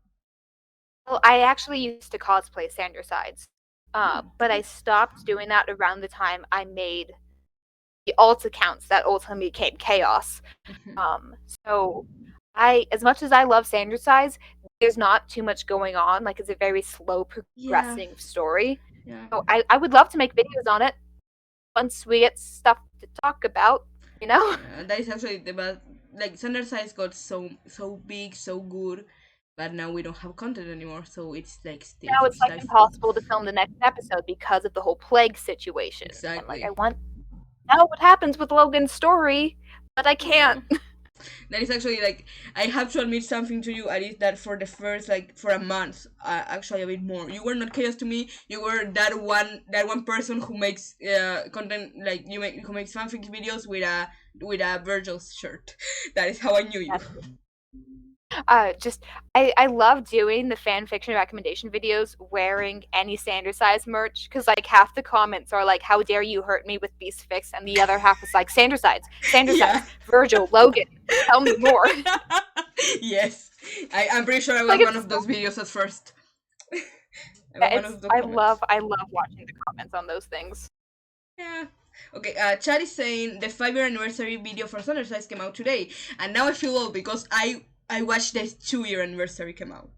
Well, I actually used to cosplay Sandersides, but I stopped doing that around the time I made the alt accounts that ultimately became Chaos. So as much as I love Sandersides, there's not too much going on. Like it's a very slow progressing story. Yeah. So I would love to make videos on it once we get stuff to talk about, you know? Yeah, that is actually the best. Like Sandersides got so big, so good, but now we don't have content anymore, so it's like still. Now it's like impossible to film the next episode because of the whole plague situation. Exactly. And like I want to know what happens with Logan's story, but I can't. That is actually like I have to admit something to you. At least that for the first like for a month, actually a bit more. You were not chaos to me. You were that one person who makes content like who makes fanfic videos with a Virgil's shirt. That is how I knew you. I love doing the fan fiction recommendation videos wearing any Sandersize merch because like half the comments are like, "How dare you hurt me with Beast Fix," and the other half is like, "Sandersides, Virgil, Logan, tell me more." Yes, I'm pretty sure I was one of those videos at first. I love watching the comments on those things. Yeah. Okay, Chad is saying the 5-year anniversary video for Sundersize came out today, and now I feel old because I watched the 2-year anniversary come out.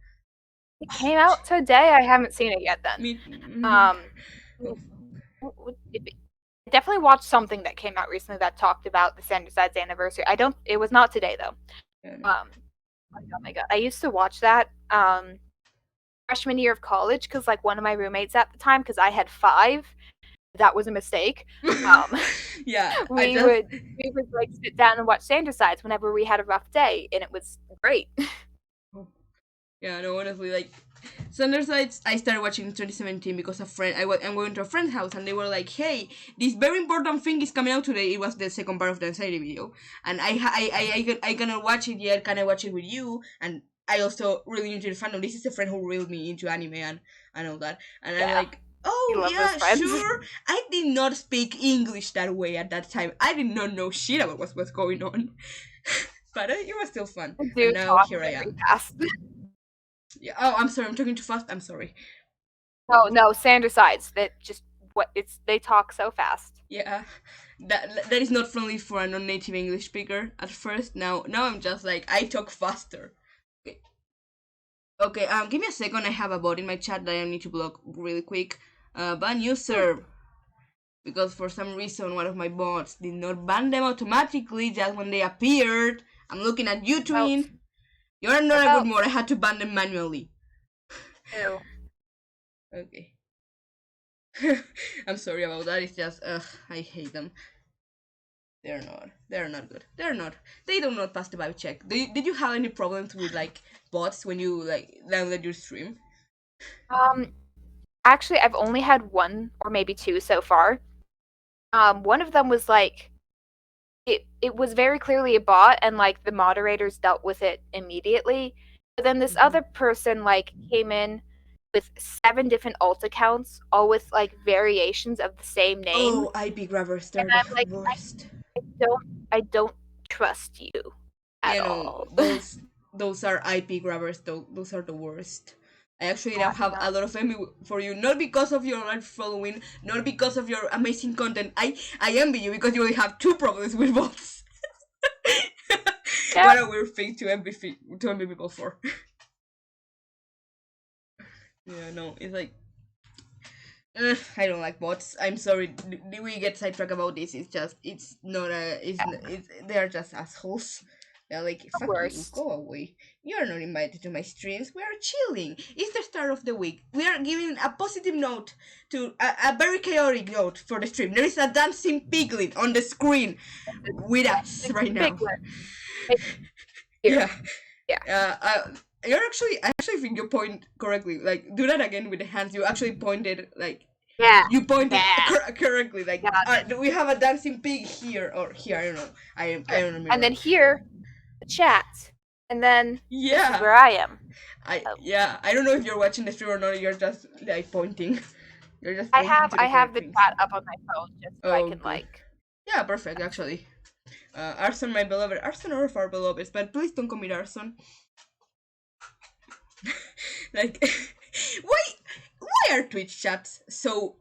It came out today. I haven't seen it yet. Then, definitely watched something that came out recently that talked about the Sandersides anniversary. It was not today though. Yeah, no. Oh my god, I used to watch that freshman year of college because like one of my roommates at the time, because I had 5. That was a mistake. Yeah, we would like sit down and watch Sandersides whenever we had a rough day, and it was great. Yeah, no, honestly, like Sandersides, I started watching in 2017 because I'm going to a friend's house and they were like, "Hey, this very important thing is coming out today." It was the second part of the anxiety video, and I cannot watch it yet. Can I watch it with you? And I also really into the fandom. This is a friend who reeled me into anime and all that, and I'm like, oh yeah, sure. I did not speak English that way at that time. I did not know shit about what was going on. But it was still fun. And now here I am. Yeah. Oh, I'm sorry. I'm talking too fast. I'm sorry. No, Sandersides. They talk so fast. Yeah, that is not friendly for a non-native English speaker at first. Now I'm just like I talk faster. Okay. Give me a second. I have a bot in my chat that I need to block really quick. Ban user. Because for some reason one of my bots did not ban them automatically just when they appeared. I'm looking at you, Twin. You're not a good mod. I had to ban them manually. Ew. Okay. I'm sorry about that. It's just, I hate them. They're not. They're not good. They're not. They do not pass the vibe check. Did you have any problems with like bots when you like download your stream? Actually, I've only had one or maybe two so far. One of them was like it was very clearly a bot, and like the moderators dealt with it immediately. But then this other person like came in with 7 different alt accounts, all with like variations of the same name. Oh, IP grabbers, they're and I'm the like, worst. I don't trust you at You know, all. those are IP grabbers. Those are the worst. I actually now Yeah, have a no. lot of envy for you, not because of your large following, not because of your amazing content. I envy you because you only have 2 problems with bots. Yeah. What a weird thing to envy people for. Yeah, no, it's like I don't like bots. I'm sorry. We get sidetracked about this. It's not a. It's they're just assholes. They're like, fuck you, Worst. go away. You're not invited to my streams. We are chilling. It's the start of the week. We are giving a positive note to a very chaotic note for the stream. There is a dancing piglin on the screen with us right now. Here. Yeah. I actually think you point correctly. Like, do that again with the hands. You actually pointed like. Yeah. You pointed Yeah. correctly. Like, do we have a dancing pig here or here? I don't know. I don't remember. And then here, the chat, and then yeah, this is where I am. I don't know if you're watching the stream or not. You're just like pointing. You're just. I have the chat up on my phone just so I can like. Yeah, perfect. Actually, Arson, my beloved, Arson, all of our beloveds, but please don't commit arson. Like, why are Twitch chats so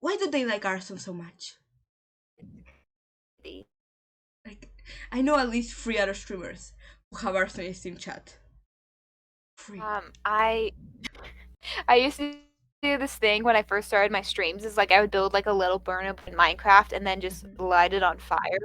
why do they like Arson so much? Like, I know at least 3 other streamers who have Arson in Steam chat. 3. I used to do this thing when I first started my streams. Is like I would build like a little burn up in Minecraft and then just light it on fire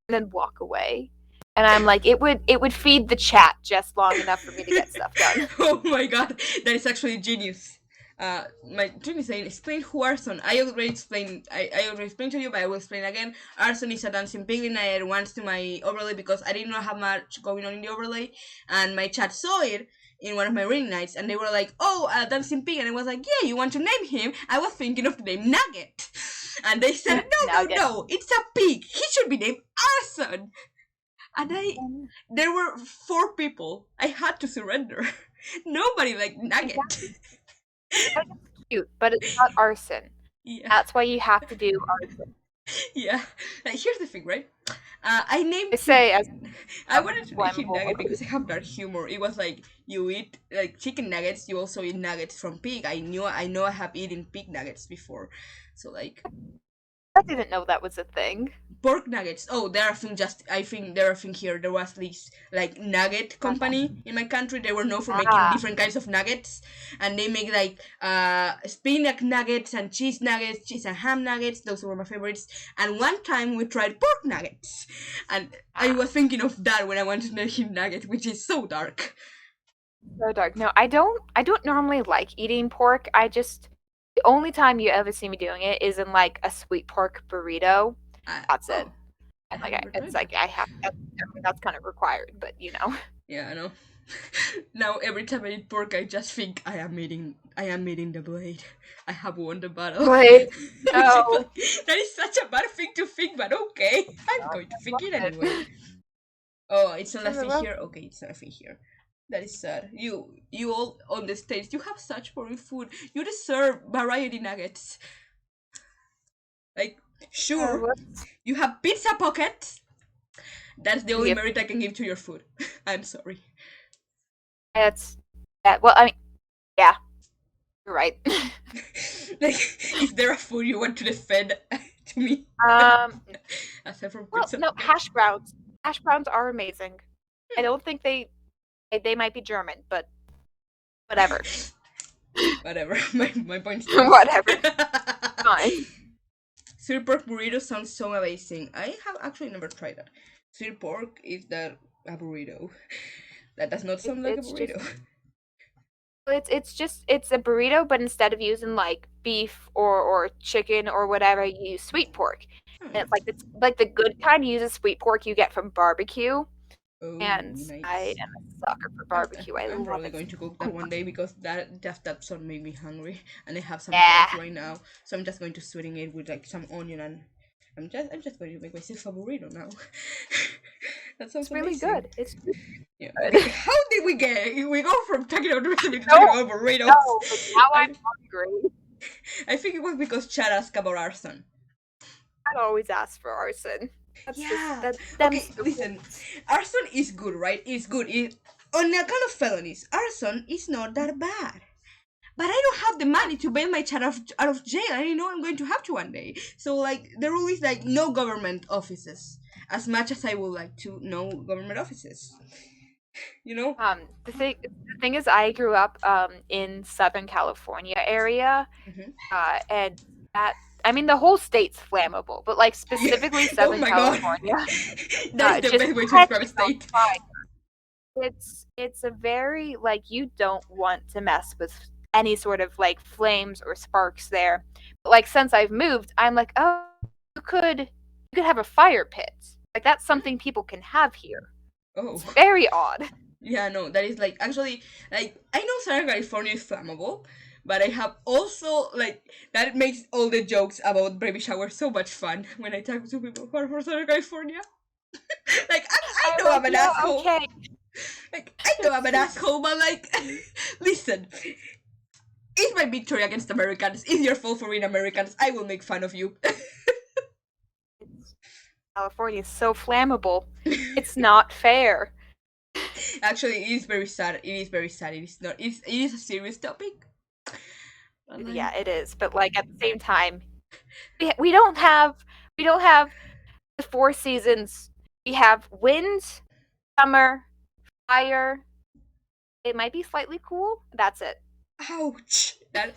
and then walk away. And I'm like, it would feed the chat just long enough for me to get stuff done. Oh my god, that is actually genius. My dream is saying, explain who Arson. I already explained to you, but I will explain again. Arson is a dancing penguin I added once to my overlay because I didn't know how much going on in the overlay, and my chat saw it in one of my rainy nights, and they were like, oh, a dancing pig, and I was like, yeah, you want to name him? I was thinking of the name Nugget. And they said, no, it's a pig. He should be named Arson. And there were 4 people. I had to surrender. Nobody liked Nugget. That's cute, but it's not arson. Yeah. That's why you have to do arson. Yeah. Here's the thing, right? I named. I wanted to name him Nugget because I have dark humor. It was like you eat like chicken nuggets, you also eat nuggets from pig. I know I have eaten pig nuggets before, so like. I didn't know that was a thing. Pork nuggets. Oh, they're a thing. I think they're a thing here. There was this like nugget company in my country. They were known for making different kinds of nuggets, and they make like spinach nuggets and cheese nuggets, cheese and ham nuggets. Those were my favorites. And one time we tried pork nuggets, and I was thinking of that when I wanted to name him Nugget, which is so dark. So dark. No, I don't normally like eating pork. The only time you ever see me doing it is in like a sweet pork burrito. That's it. And like it's like I have that's kind of required, but you know. Yeah, I know. Now every time I eat pork, I just think I am eating the blade. I have won the battle. Blade. No. That is such a bad thing to think, but okay, I'm going to think it anyway. Oh, it's not a thing here. Okay, it's not a thing here. That is sad. You all on the stage, you have such boring food. You deserve variety nuggets. Like, sure, you have pizza pockets. That's the only merit I can give to your food. I'm sorry. Well, I mean, yeah, you're right. Like, is there a food you want to defend to me? Aside from pizza. Well, no, hash browns. Hash browns are amazing. I don't think they might be German, but whatever. Whatever. My point is whatever. Fine. Sweet pork burrito sounds so amazing. I have actually never tried that. Sweet pork is that a burrito? That does not sound like a burrito. It's a burrito, but instead of using like beef or chicken or whatever, you use sweet pork. And it's like the good kind uses sweet pork you get from barbecue. Oh, And nice. I am a sucker for barbecue. I'm love probably it. going to cook that one day because that song made me hungry, and I have some Yeah. sauce right now, so I'm just going to sweeten it with like some onion, and I'm just going to make myself a burrito now. That sounds It's really amazing. good. It's Yeah. good. Okay, how did we go from talking about recipes to No, talking about burritos? no, but now I'm hungry. I think it was because Chad asked about arson. I'd always ask for arson. That's Yeah. just Okay, listen. Arson is good, right? It's good. On account of felonies, arson is not that bad. But I don't have the money to bail my child out of jail. I know I'm going to have to one day. So like the rule is like no government offices. As much as I would like to know government offices. You know? The thing is, I grew up in Southern California area, and the whole state's flammable, but like specifically Southern California. That is the best way to describe a state. It's a very like you don't want to mess with any sort of like flames or sparks there. But like since I've moved, I'm like, oh, you could have a fire pit. Like that's something people can have here. Oh. It's very odd. Yeah, no, that is like actually like I know Southern California is flammable, but I have also like that makes all the jokes about baby shower so much fun when I talk to people who are from Southern California. Like I know I'm an asshole. Okay. Like I know I'm an asshole, but like listen. It's my victory against Americans. It's your fault for being Americans. I will make fun of you. California is so flammable. It's not fair. Actually, it is very sad. It is very sad. It is not. It is a serious topic. Yeah, it is. But like at the same time, we don't have the 4 seasons. We have wind, summer, fire. It might be slightly cool. That's it. Ouch! That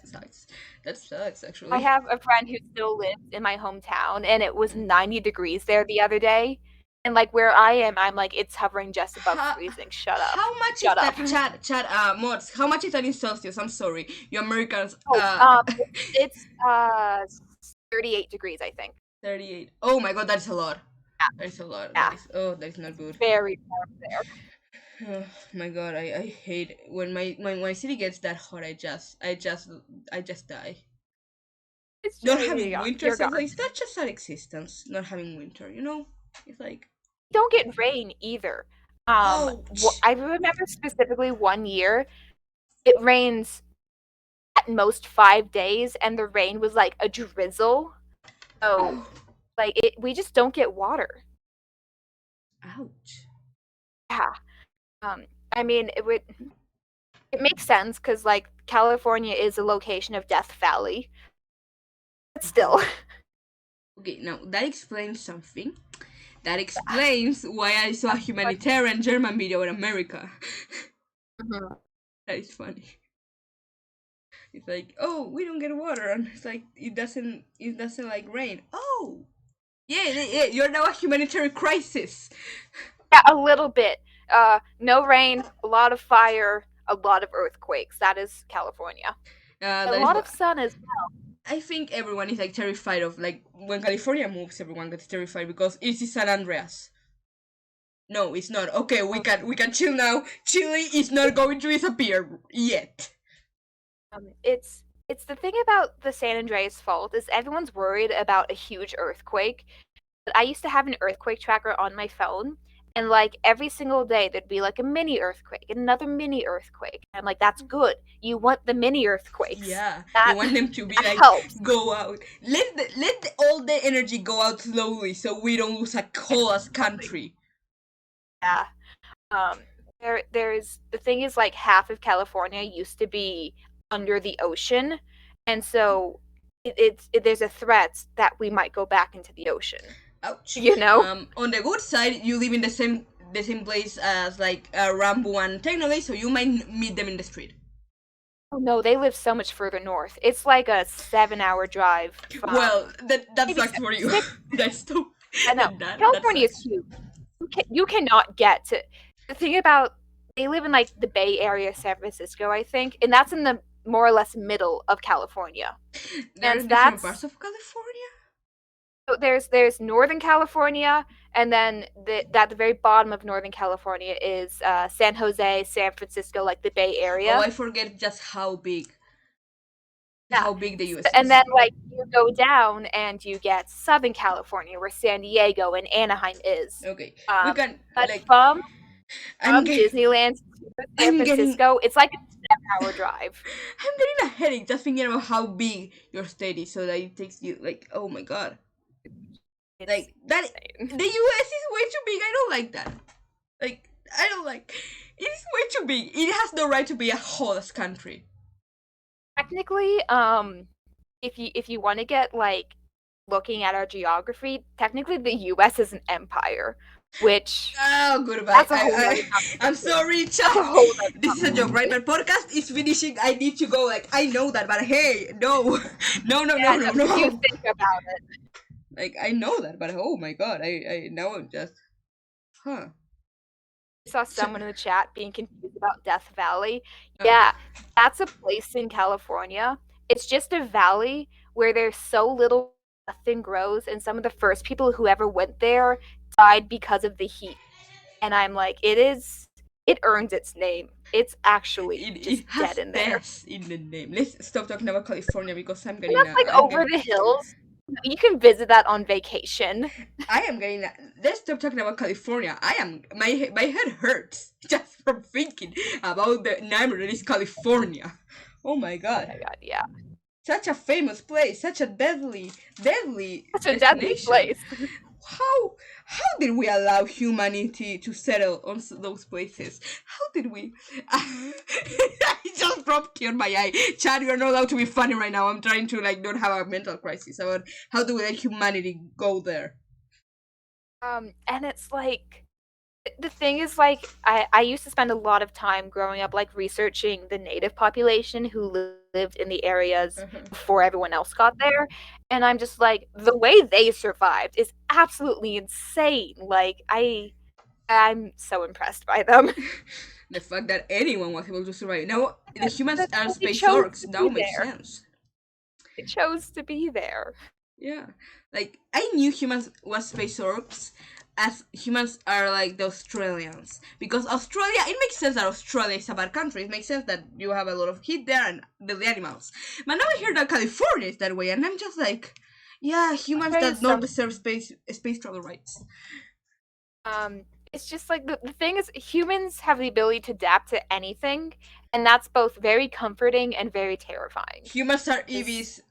sucks. That sucks, actually. I have a friend who still lives in my hometown, and it was 90 degrees there the other day. And like where I am, I'm like it's hovering just above freezing. Shut up. How much Shut is that? Chad, mods. How much is that in Celsius? I'm sorry, you Americans. It's 38 degrees, I think. 38. Oh my god, that's a lot. Yeah. That's a lot. Yeah. That is not good. Very warm there. Oh my god, I hate when my city gets that hot. I just die. It's not having winter. It's not just an existence. Not having winter, you know. It's like don't get rain either. I remember specifically one year, it rains at most 5 days, and the rain was like a drizzle. So, like we just don't get water. Ouch. Yeah. I mean, it makes sense because like California is a location of Death Valley. But still. Okay, now that explains something. That explains why I saw a humanitarian German video in America. Mm-hmm. That is funny. It's like, oh, we don't get water, and it's like it doesn't like rain. Oh, yeah, you're now a humanitarian crisis. Yeah, a little bit. No rain, a lot of fire, a lot of earthquakes. That is California. A lot of sun as well. I think everyone is like terrified of like when California moves, everyone gets terrified because it's San Andreas. No, it's not. Okay, we can chill now. Chile is not going to disappear yet. It's the thing about the San Andreas fault is everyone's worried about a huge earthquake. But I used to have an earthquake tracker on my phone, and like every single day there'd be like a mini earthquake, another mini earthquake. I'm like, that's good. You want the mini earthquakes. Yeah, you want them to be like helps. Go out. Let all the energy go out slowly so we don't lose a whole as country. Yeah. There's the thing is like half of California used to be under the ocean, and so there's a threat that we might go back into the ocean. Ouch. You know. On the good side, you live in the same place as like Rambo and Technolay, so you might meet them in the street. Oh no, they live so much further north. It's like a 7-hour drive. Well, that sucks for you. That's too. I know. California is huge. You cannot get to. The thing about they live in like the Bay Area, San Francisco, I think, and that's in the more or less middle of California. There are different parts of California. So there's Northern California, and then at the very bottom of Northern California is San Jose, San Francisco, like the Bay Oh, Area. I forget just how big. Yeah. How big the US And is. then like you go down and you get Southern California, where San Diego and Anaheim is. Okay, we can But like. from Disneyland to San I'm getting. Francisco, it's like a 7-hour drive. I'm getting a headache just thinking about how big your state is. So that it takes you like, oh my god, It's like that. insane. The US is way too big. I don't like that. Like I don't like. It is way too big. It has no right to be a whole country. Technically, if you want to get like looking at our geography, technically the US is an empire, which Oh, goodbye. that's a whole other I'm sorry, that's a chat. whole other This is a joke, right? My podcast is finishing. I need to go. Like, I know that, but hey, no. No, no, no, yeah, no, you no. think about it. Like, I know that, but oh my god. Now I'm just. Huh. I saw someone in the chat being confused about Death Valley. Yeah, that's a place in California. It's just a valley where there's so little nothing grows, and some of the first people who ever went there died because of the heat. And I'm like, it earns its name. It's actually It just has dead in there. death in the name. Let's stop talking about California because I'm And getting that's like I'm over getting. the hills. You can visit that on vacation. I am getting. Let's stop talking about California. My head hurts just from thinking about the name that is California. Oh my god. Oh my god, yeah. Such a famous place, such a deadly Such a deadly destination. place. How did we allow humanity to settle on those places? How did we? I just dropped tear in my eye. Chad, you're not allowed to be funny right now. I'm trying to like not have a mental crisis about how do we let humanity go there. And it's like the thing is like I used to spend a lot of time growing up like researching the native population who lived in the areas before everyone else got there, and I'm just like the way they survived is absolutely insane. Like I'm so impressed by them. The fact that anyone was able to survive. Now the humans are They space chose orcs. to Now be makes there. sense. They chose to be there. Yeah, like I knew humans was space orcs, as humans are like the Australians, because Australia. It makes sense that Australia is a bad country. It makes sense that you have a lot of heat there and the animals. But now I hear that California is that way, and I'm just like, yeah, humans that not deserve space travel rights. It's just like the thing is humans have the ability to adapt to anything, and that's both very comforting and very terrifying. Humans are EVs.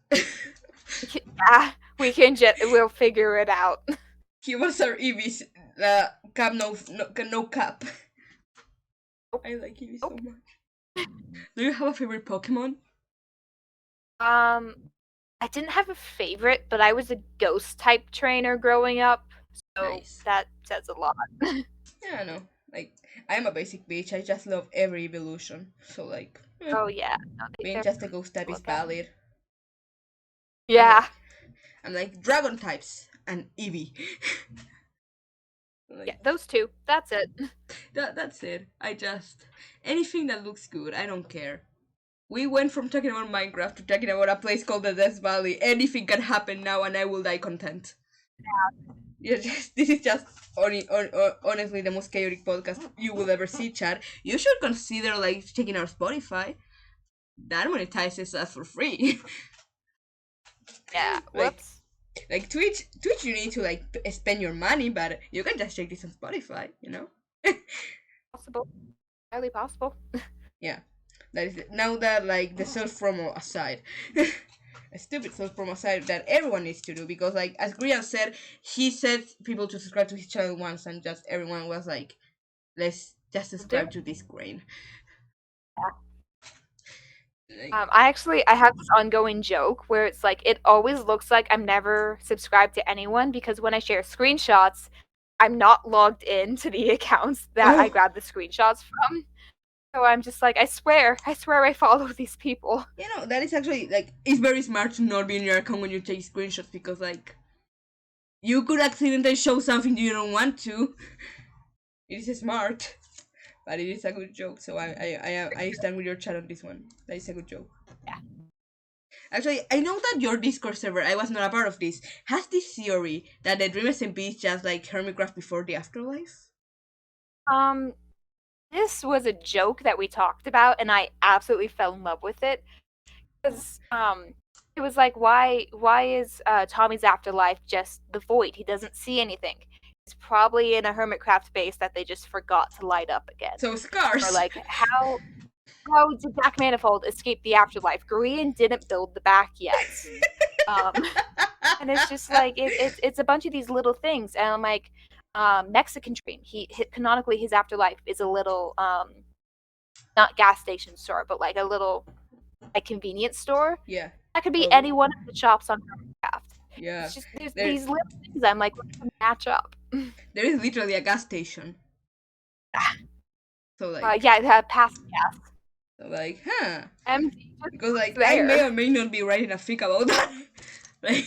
Yeah, we'll figure it out. Humans are EVs. Cap no cap. I like EVs so much. Do you have a favorite Pokemon? I didn't have a favorite, but I was a ghost type trainer growing up, so Nice. that says a lot. Yeah, I know. Like, I'm a basic bitch. I just love every evolution. So, like, Oh yeah, being just a ghost type is valid. Yeah. I'm like dragon types and Eevee. Like, yeah, those two. That's it. That's it. I just anything that looks good. I don't care. We went from talking about Minecraft to talking about a place called the Death Valley. Anything can happen now, and I will die content. Yeah. This is just honestly the most chaotic podcast you will ever see, Chad. You should consider like checking our Spotify. That monetizes us for free. Yeah. Whoops. Like Twitch, you need to like spend your money, but you can just check this on Spotify, you know. Possible. Highly possible. Yeah, that is now that like the self promo aside, a stupid self promo aside that everyone needs to do because like as Grian said, he said people to subscribe to his channel once and just everyone was like, let's just subscribe to this grain. Yeah. I have this ongoing joke where it's like it always looks like I'm never subscribed to anyone because when I share screenshots, I'm not logged in to the accounts that I grabbed the screenshots from. So I'm just like, I swear I follow these people. You know, that is actually like it's very smart to not be in your account when you take screenshots because like you could accidentally show something you don't want to. It is smart. But it is a good joke, so I stand with your chat on this one. That is a good joke. Yeah. Actually, I know that your Discord server, I was not a part of this, has this theory that the Dream SMP is just like Hermitcraft before the afterlife. This was a joke that we talked about, and I absolutely fell in love with it. Because it was like, why is Tommy's afterlife just the void? He doesn't see anything. He's probably in a Hermitcraft base that they just forgot to light up again. So scars. Or like, how did Jack Manifold escape the afterlife? Green didn't build the back yet. And it's just like it's a bunch of these little things, and I'm like, Mexican Dream. Canonically his afterlife is a little not gas station store, but like a little like convenience store. Yeah. That could be any one of the shops on Minecraft. Yeah. It's just there's these little things I'm like, match up. There is literally a gas station. So like past gas. So like, because like there. I may or may not be writing a fic about that. Like,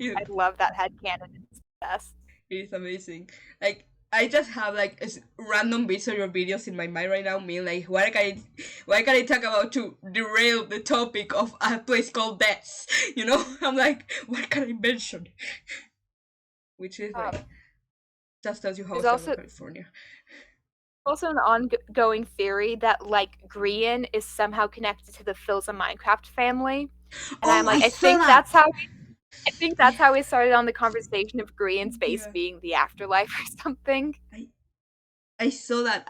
I love that headcanon. It's the best. It is amazing. Like I just have like random bits of your videos in my mind right now. Me like, what can I talk about to derail the topic of a place called Death? You know, I'm like, what can I mention? Which is like, just tells you how I love California. Also an ongoing theory that like Grian is somehow connected to the Philza Minecraft family, and I'm like, I think that's how we started on the conversation of Grian's base being the afterlife or something. I saw that.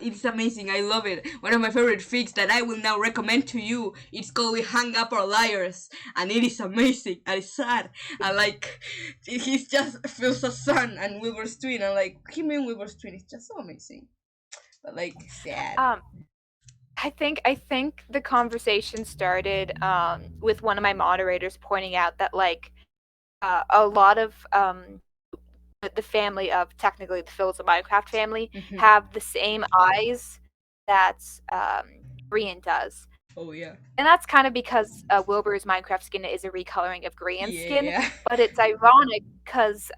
It's amazing. I love it. One of my favorite fics that I will now recommend to you. It's called We Hang Up Our Liars, and it is amazing. And it's sad. And like, he's just Phil's son and Wilbur's twin, and like him and Wilbur's twin is just so amazing. But like sad. I think the conversation started with one of my moderators pointing out that like a lot of the family of technically the Phil's of Minecraft family have the same eyes that Grian does. Oh yeah. And that's kind of because Wilbur's Minecraft skin is a recoloring of Grian's skin, but it's ironic because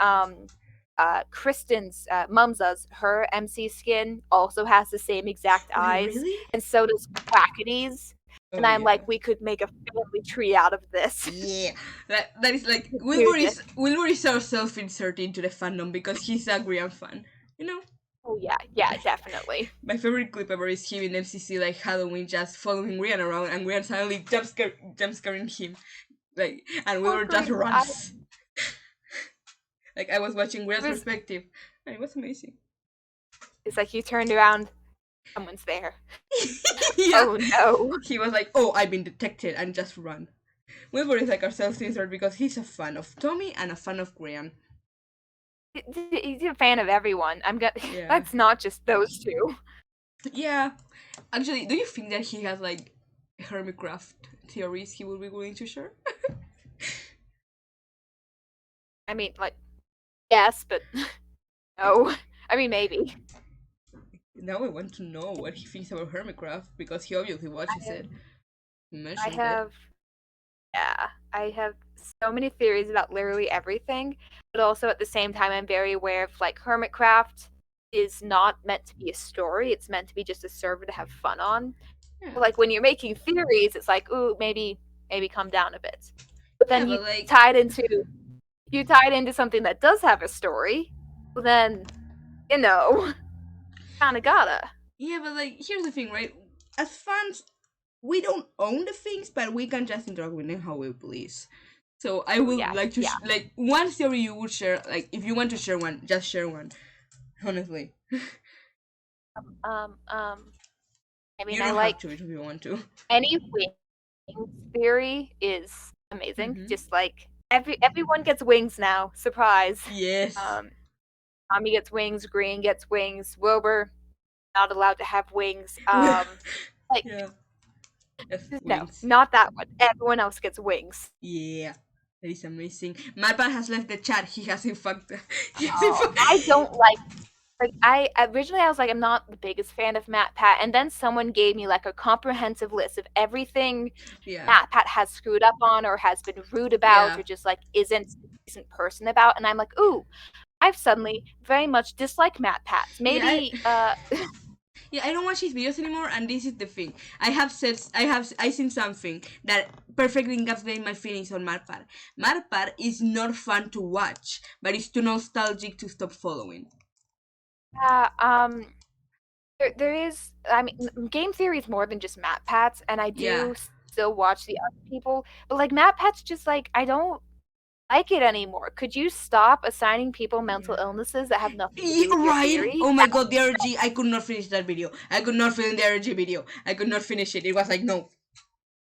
Kristen's Mumsa's her MC skin also has the same exact eyes, and so does Quackity's. And I'm like, we could make a family tree out of this. Yeah, that is like Wilbur is our self-insert into the fandom because he's a Grian fan, you know. Oh yeah, definitely. My favorite clip ever is him in MCC like Halloween just following Grian around, and Grian suddenly jump scaring him, like, and Wilbur just runs. Like I was watching Grian's perspective, and it was amazing. It's like you turned around, someone's there. Oh no. He was like, oh, I've been detected, and just run. Wilbur is like our self-insert because he's a fan of Tommy and a fan of Grian. He's a fan of everyone. That's not just those two. Yeah. Actually, do you think that he has like Hermitcraft theories he will be willing to share? I mean, like, yes, but no. I mean, maybe. Now I want to know what he thinks about Hermitcraft because he obviously watches it. He mentioned I have so many theories about literally everything, but also at the same time I'm very aware of like Hermitcraft is not meant to be a story, it's meant to be just a server to have fun on. But, like when you're making theories, it's like, ooh, maybe calm down a bit. But then you tie it into something that does have a story, well then, you know, kinda gotta. Yeah, but like here's the thing, right? As fans, we don't own the things, but we can just interact with them how we please. So I would like to like one theory you would share. Like if you want to share one, just share one. Honestly. I mean, you don't I like have to if you want to. Any wings theory is amazing. Just like everyone gets wings now. Surprise. Yes. Tommy gets wings. Green gets wings. Wilbur not allowed to have wings. No, not that one. Everyone else gets wings. Yeah, that is amazing. Madpan has left the chat. He has in fact. I don't like. I originally I was like, I'm not the biggest fan of MatPat, and then someone gave me like a comprehensive list of everything MatPat has screwed up on, or has been rude about, or just like isn't a decent person about, and I'm like, ooh, I've suddenly very much disliked MatPat. Maybe Yeah, I don't watch his videos anymore, and this is the thing. I seen something that perfectly encapsulates my feelings on Marpar. Marpar is not fun to watch, but it's too nostalgic to stop following. Yeah, there is. I mean, game theory is more than just Matt Pats, and I Yeah. do still watch the other people, but like Matt Pats, just like I don't like it anymore. Could you stop assigning people mental illnesses that have nothing to do with your Right? theory? Oh my god, the RG. I could not finish that video. I could not finish the RG video. I could not finish it. It was like, no.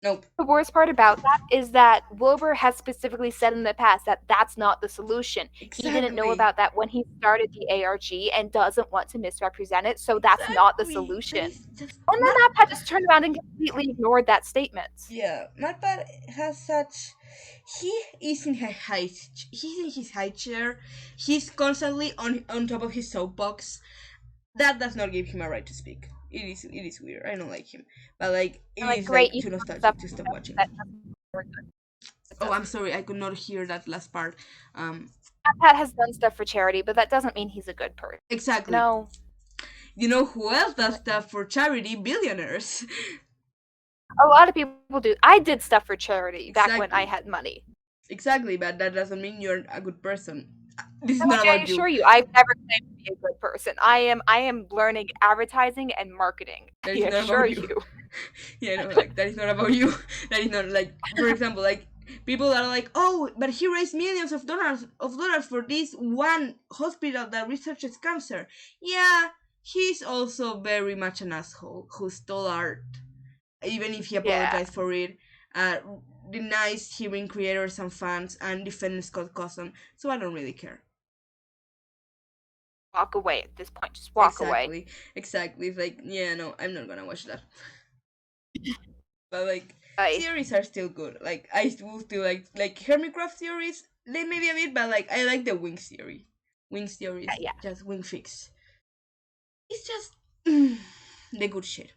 Nope. The worst part about that is that Wilbur has specifically said in the past that that's not the solution. Exactly. He didn't know about that when he started the ARG and doesn't want to misrepresent it, so that's not the solution. And then Matt just turned around and completely ignored that statement. Yeah, Matpad has such. He is in his high. He's in his high chair. He's constantly on top of his soapbox. That does not give him a right to speak. It is weird. I don't like him, but like it Like, is great, like you too found nostalgic stuff to stop watching. that Oh, I'm sorry, I could not hear that last part. Pat has done stuff for charity, but that doesn't mean he's a good person. Exactly. No. You know who else does stuff for charity? Billionaires. A lot of people do. I did stuff for charity back when I had money. Exactly, but that doesn't mean you're a good person. This is not I about you. assure you, I've never claimed to be a good person. I am learning advertising and marketing. That I is not assure about you. Yeah, no, like that is not about you. That is not like, for example, like people are like, oh, but he raised millions of dollars for this one hospital that researches cancer. Yeah, he's also very much an asshole who stole art, even if he apologized for it. Denies hearing creators and fans and defends Scott Cawthon. So I don't really care. Walk away at this point. Just walk away. away. Exactly. It's like, yeah, no, I'm not gonna watch that. But like, Bye. theories are still good. Like I will still like Hermitcraft theories. They may be a bit, but like I like the Wings theory. Wings theory is just wing fix. It's just the good shit.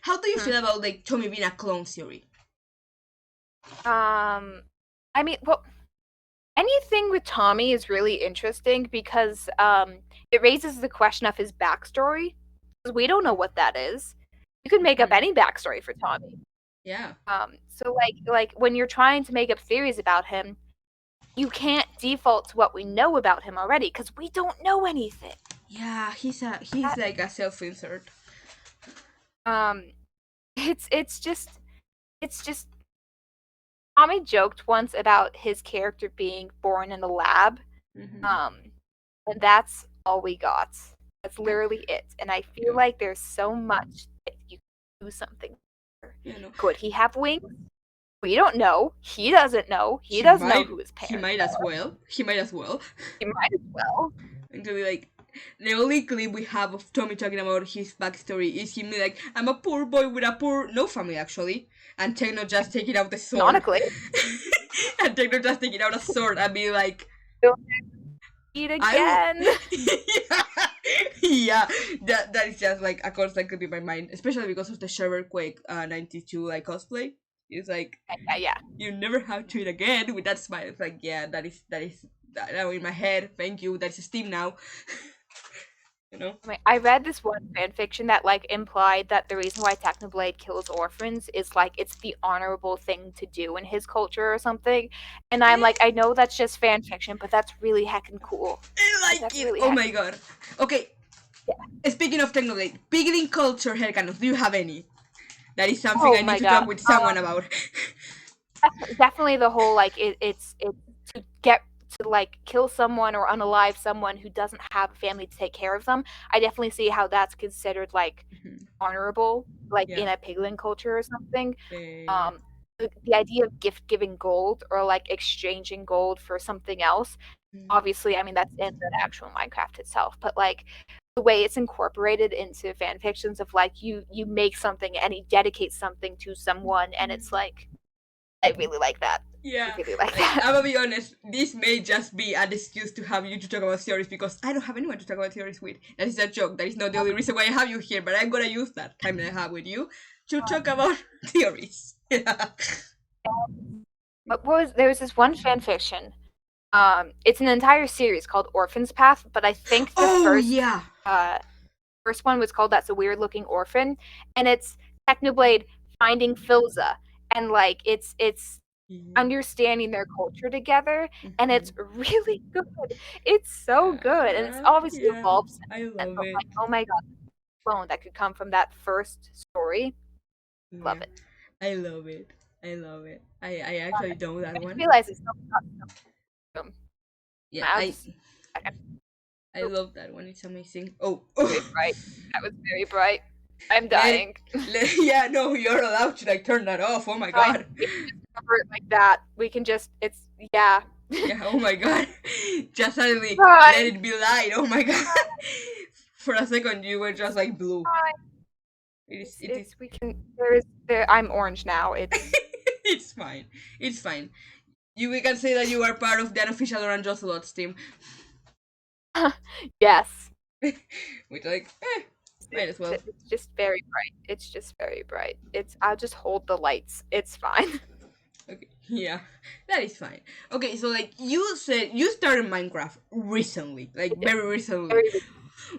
How do you feel about like Tommy being a clone theory? I mean, well, anything with Tommy is really interesting because it raises the question of his backstory. Because we don't know what that is. You could make up any backstory for Tommy. Yeah. So like when you're trying to make up theories about him, you can't default to what we know about him already because we don't know anything. Yeah, he's like a self-insert. It's just Tommy joked once about his character being born in a lab. And that's all we got. That's literally it. And I feel like there's so much that you can do something. Could he have wings? We don't know. He doesn't know. He doesn't know who his parents are. He might as well. He might as well. And to be like, the only clip we have of Tommy talking about his backstory is him like, I'm a poor boy with no family actually. And Techno just taking out the sword. Canonically. And Techno just taking out a sword and be like, eat again. Yeah, that is just like a constant clip in my mind, especially because of the Quake 92 like cosplay. It's like, yeah, you never have to eat again with that smile. It's like, yeah, that is now in my head. Thank you. That's Steam now. You know. I read this one fanfiction that like implied that the reason why Technoblade kills orphans is like it's the honorable thing to do in his culture or something. And I'm like, I know that's just fanfiction, but that's really heckin' cool. I like it. Really oh my god. Okay. Yeah. Speaking of Technoblade, beginning culture headcanons, do you have any? That is something I need to talk with someone about. Definitely the whole like it's to get to like kill someone or unalive someone who doesn't have a family to take care of them. I definitely see how that's considered like honorable, like in a piglin culture or something. The idea of gift giving gold or like exchanging gold for something else. Obviously, I mean that's in the actual Minecraft itself, but like the way it's incorporated into fan fictions of like you make something and you dedicate something to someone and it's like I really like that. Yeah, I really like that. I'm gonna be honest, this may just be an excuse to have you to talk about theories because I don't have anyone to talk about theories with. That is a joke. That is not the only reason why I have you here, but I'm gonna use that time that I have with you to talk about theories. But there was this one fan fiction. It's an entire series called Orphan's Path, but I think the first first one was called That's a Weird Looking Orphan, and it's Technoblade finding Philza, and like it's understanding their culture together, and it's really good. It's so good, and it's obviously evolved since then, but like, oh my god, clone that could come from that first story. Love it. I love it. I actually know that I just one. realized it's not Yeah, I love that one. It's amazing. Oh, very bright. That was very bright. I'm dying. Yeah, no, you're allowed to like turn that off. Oh my Fine. god. We can just cover it like that. We can just. It's yeah. Yeah. Oh my god. Just suddenly Fine. let it be light. Oh my god. For a second, you were just like blue. Fine. It is. We can. I'm orange now. It's. It's fine. It's fine. We can say that you are part of the unofficial Orange Ocelots team. Yes. Which like, might as well. It's just very bright. It's just very bright. I'll just hold the lights. It's fine. Okay, yeah, that is fine. Okay, so like you said, you started Minecraft recently, like very recently.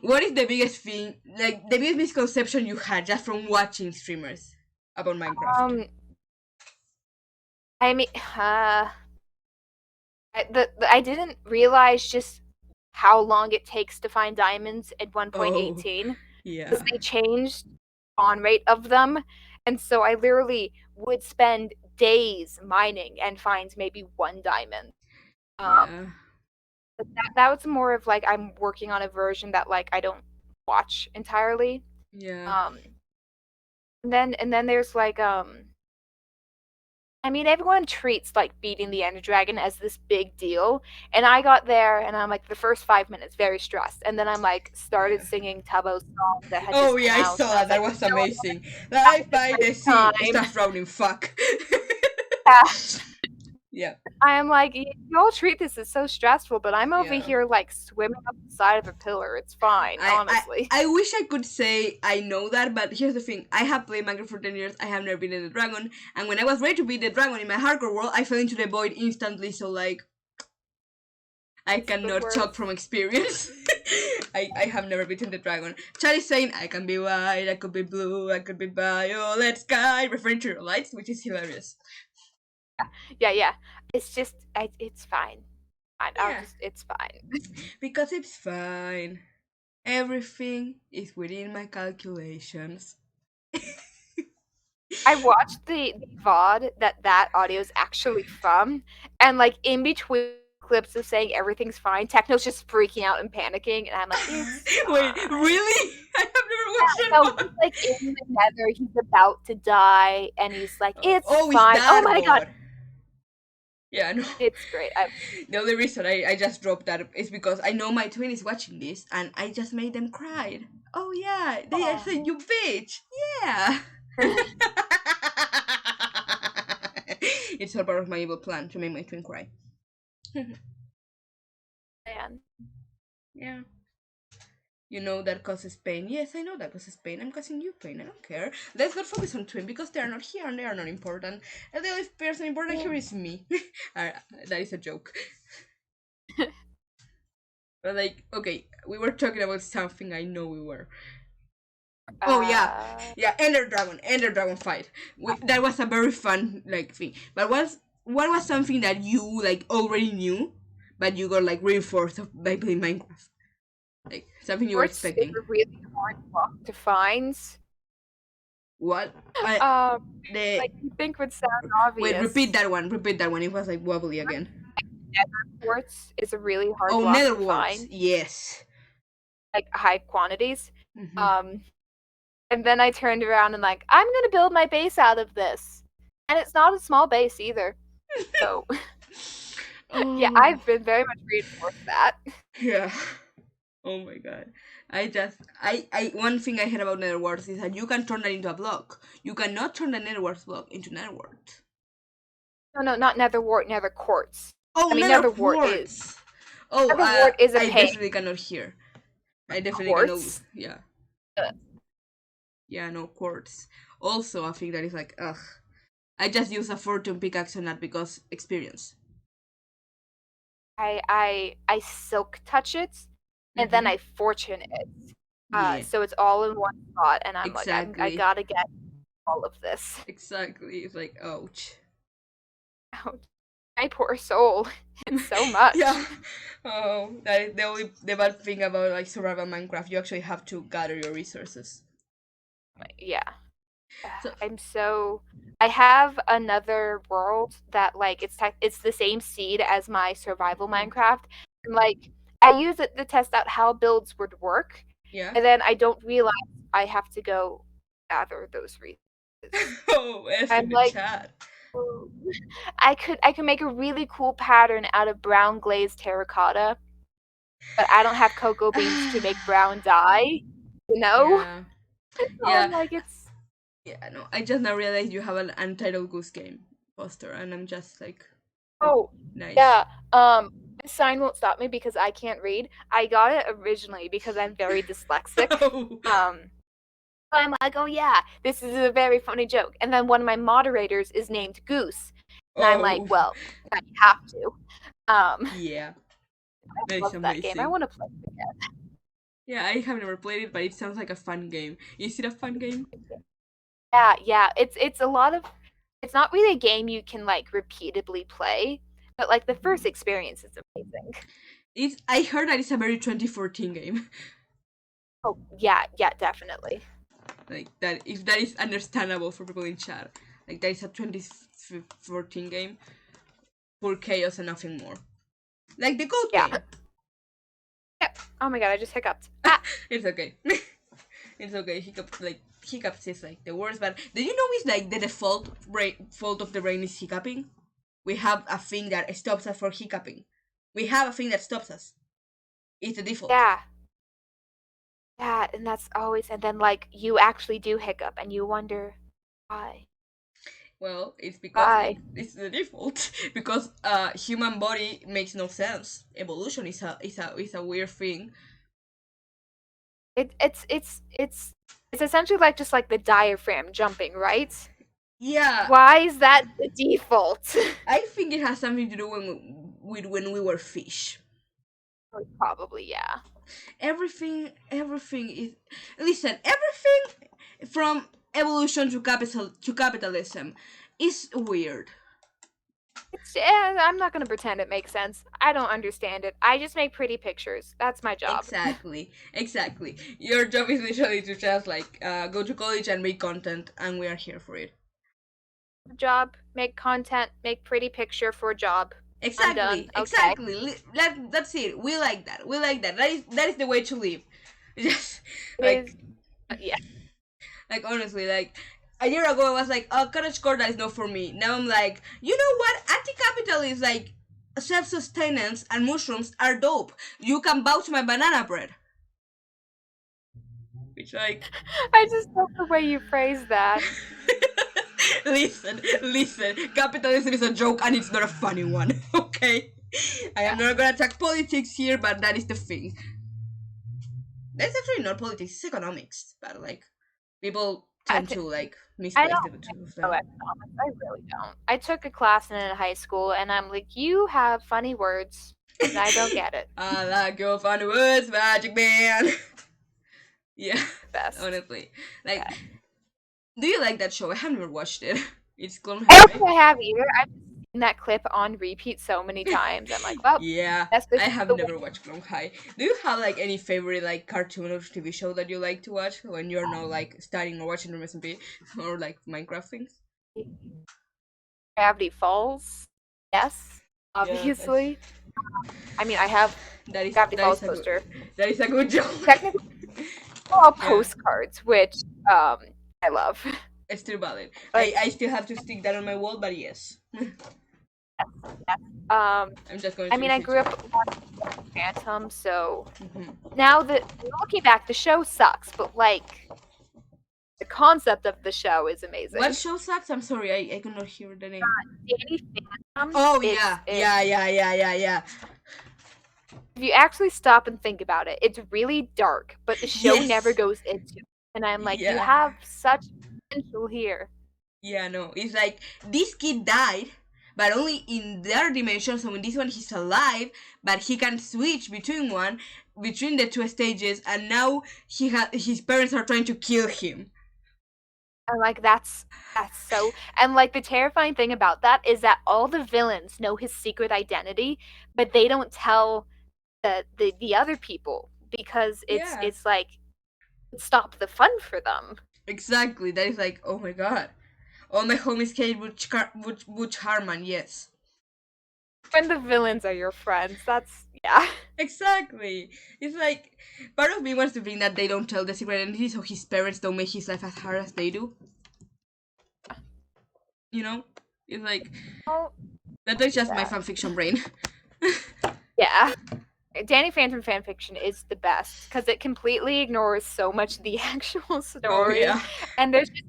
What is the biggest thing, like the biggest misconception you had just from watching streamers about Minecraft? I mean, I didn't realize just how long it takes to find diamonds at 1.18. Oh, yeah. Because they changed spawn rate of them, and so I literally would spend days mining and find maybe one diamond. Yeah. But that was more of like I'm working on a version that like I don't watch entirely. Yeah. And then there's like I mean, everyone treats like beating the Ender Dragon as this big deal, and I got there, and I'm like the first 5 minutes very stressed, and then I'm like started singing Tubbo's song that had just come I out, saw that. That was amazing. Life by the sea. Start drowning. Fuck. Yeah. I am like, y'all treat this as so stressful, but I'm over here like swimming up the side of a pillar. It's fine, honestly. I wish I could say I know that, but here's the thing. I have played Minecraft for 10 years. I have never beaten the dragon. And when I was ready to beat the dragon in my hardcore world, I fell into the void instantly. So, like, I cannot talk from experience. I have never beaten the dragon. Chad is saying, I can be white, I could be blue, I could be violet sky, referring to your lights, which is hilarious. Yeah. It's just, it's fine. It's fine. Because it's fine. Everything is within my calculations. I watched the VOD that audio is actually from, and like in between clips of saying everything's fine, Techno's just freaking out and panicking, and I'm like, wait, really? I have never watched that. He's like in the nether, he's about to die, and he's like, it's fine. Oh my god. Yeah, no. It's great. The only reason I just dropped that is because I know my twin is watching this, and I just made them cry. Oh yeah, they are saying you bitch. Yeah. It's all part of my evil plan to make my twin cry. Man. Yeah. You know that causes pain. Yes, I know that causes pain. I'm causing you pain. I don't care. Let's not focus on twin because they are not here and they are not important. And the only person important here is me. That is a joke. But like, okay, we were talking about something. I know we were. Oh yeah, Ender Dragon fight. That was a very fun like thing. But what was something that you like already knew, but you got like reinforced by playing Minecraft? Like something you were expecting. It's a really hard block to find. What? Like you think would sound obvious. Wait, repeat that one. It was like wobbly again. Nether quartz is a really hard block nether to find. Yes. Like high quantities. And then I turned around and like, I'm gonna build my base out of this. And it's not a small base either. So yeah, I've been very much reinforced that. Yeah. Oh my god. I one thing I heard about nether warts is that you can turn that into a block. You cannot turn the nether warts block into nether wart. No, not nether wart, nether quartz. Oh, I mean, nether wart is. Oh, nether wart is a I definitely cannot hear. I definitely cannot. Yeah. Yeah, no quartz. Also, I think that is like, ugh. I just use a fortune pickaxe on that because experience. I silk touch it, and then I fortune it. Yeah. So it's all in one spot, and I'm like, I Exactly. gotta get all of this. Exactly. It's like, ouch. Ouch. My poor soul. It's so much. Yeah. Oh, that is the bad thing about like survival Minecraft. You actually have to gather your resources. Yeah. So I have another world that like it's the same seed as my survival Minecraft. And like I use it to test out how builds would work. yeah. And then I don't realize I have to go gather those resources. Oh, S I'm in the like, chat. "Oh." I could make a really cool pattern out of brown glazed terracotta, but I don't have cocoa beans to make brown dye, you know? Yeah. So I'm Yeah. like, it's Yeah, no. I just now realized you have an Untitled Goose Game poster, and I'm just like, oh nice. yeah. This sign won't stop me because I can't read. I got it originally because I'm very dyslexic. Oh. I'm like, oh yeah, this is a very funny joke. And then one of my moderators is named Goose. And I'm like, Oh. well, now you have to. Yeah. I That is love that game. I amazing. want to play it again. Yeah, I have never played it, but it sounds like a fun game. Is it a fun game? Yeah. It's a lot of it's not really a game you can like repeatedly play, but like the first experience is amazing. I heard that it's a very 2014 game. Oh yeah, definitely. Like that, if that is understandable for people in chat. Like that is a 2014 game, pure chaos and nothing more. Like the Code Yeah. game. Yep. Oh my god, I just hiccuped. Ah! It's okay. It's okay. Hiccups is like the worst. But did you know it's like the default fault of the brain is hiccuping? We have a thing that stops us from hiccuping. We have a thing that stops us. It's the default. Yeah. Yeah, and that's always and then like you actually do hiccup and you wonder why. Well, it's because Why? it's the default. Because human body makes no sense. Evolution is a weird thing. It's essentially like just like the diaphragm jumping, right? Yeah. Why is that the default? I think it has something to do with when we were fish. Probably, yeah. Everything is, listen, everything from evolution to capitalism is weird. I'm not gonna pretend it makes sense. I don't understand it. I just make pretty pictures. That's my job. Exactly. Your job is literally to just like go to college and make content, and we are here for it. Job, make content, make pretty picture for a job. Exactly. I'm done. Exactly. Okay. That's it. We like that. That is the way to live. Just like yeah. Like honestly, like a year ago I was like, oh, cottage core that is not for me. Now I'm like, you know what? Anti-capitalist, like self-sustenance and mushrooms are dope. You can vouch my banana bread. Which like I just love the way you phrase that. listen. Capitalism is a joke and it's not a funny one. Okay. I am not gonna attack politics here, but that is the thing. That's actually not politics, it's economics. But like people tend to like misplace the two of them. I really don't. I took a class in high school and I'm like, you have funny words. And I don't get it. I like your funny words, Magic Man. Yeah. Best. Honestly. Like do you like that show? I have never watched it. It's Clone I High. don't think I have either. I've seen that clip on repeat so many times. I'm like, well, yeah. I have never watched Clone High. Do you have like any favorite like cartoon or TV show that you like to watch when you're not like studying or watching SMP or like Minecraft things? Gravity Falls. Yes, obviously. Yeah, I mean, I have Gravity Falls poster. That is a good joke. Technically, all postcards, which I love. It's still valid. I still have to stick that on my wall, but yes. I'm just going. I mean, I grew up watching Phantom, so now that looking back, the show sucks, but like the concept of the show is amazing. What show sucks? I'm sorry, I could not hear the name. Danny Phantom. Oh yeah. If you actually stop and think about it, it's really dark, but the show never goes into it. And I'm like, you have such potential here. Yeah, no. It's like this kid died, but only in their dimension, so in this one he's alive, but he can switch between one, between the two stages, and now his parents are trying to kill him. And like that's so, and like the terrifying thing about that is that all the villains know his secret identity, but they don't tell the other people because it's like stop the fun for them. Exactly. That is like, oh my god. All my homies hate Butch Harman, yes. When the villains are your friends, that's yeah. Exactly. It's like part of me wants to bring that they don't tell the secret identity so his parents don't make his life as hard as they do. You know? It's like that's just my fanfiction brain. Yeah. Danny Phantom fanfiction is the best because it completely ignores so much of the actual story. Oh, yeah. And there's just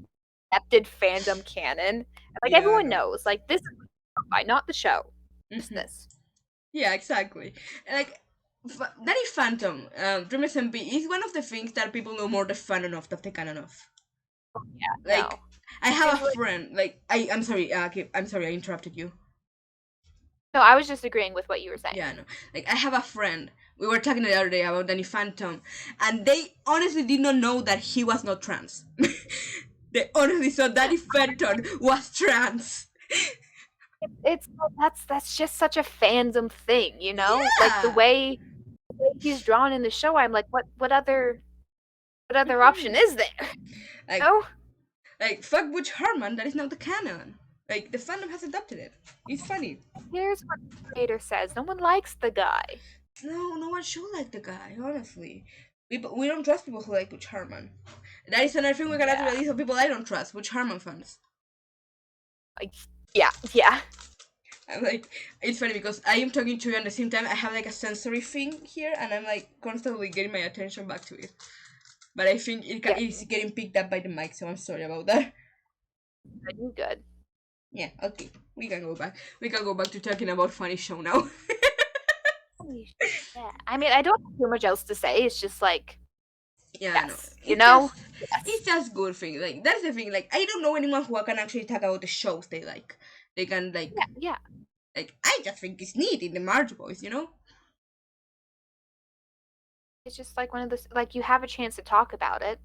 accepted fandom canon. Like everyone knows, like this is not the show. Just this. Yeah, exactly. Like Danny Phantom, Dream SMP is one of the things that people know more the fanon of than the canon of. Yeah. Like I have a friend. Like I'm sorry. I'm sorry. I interrupted you. No, I was just agreeing with what you were saying. Yeah, no. Like I have a friend. We were talking the other day about Danny Phantom, and they honestly did not know that he was not trans. They honestly thought Danny Phantom was trans. That's just such a fandom thing, you know? Yeah. Like the way he's drawn in the show, I'm like, what other option is there? Like, no? Like fuck Butch Harman, that is not the canon. Like the fandom has adopted it. It's funny. Here's what the creator says: no one likes the guy. No one should like the guy. Honestly, we don't trust people who like Butch Harman. That is another thing we can add to the list of people I don't trust. Butch Harman fans. Yeah. I'm like, it's funny because I am talking to you at the same time. I have like a sensory thing here, and I'm like constantly getting my attention back to it. But I think it's getting picked up by the mic, so I'm sorry about that. You're good. Yeah, okay. We can go back. We can go back to talking about funny show now. Yeah. I mean, I don't have too much else to say. It's just like, yes, you know? It's just good thing. Like, that's the thing. Like, I don't know anyone who can actually talk about the shows they like. They can, like... Yeah. Like, I just think it's neat in the Marge Boys, you know? It's just like one of those... Like, you have a chance to talk about it.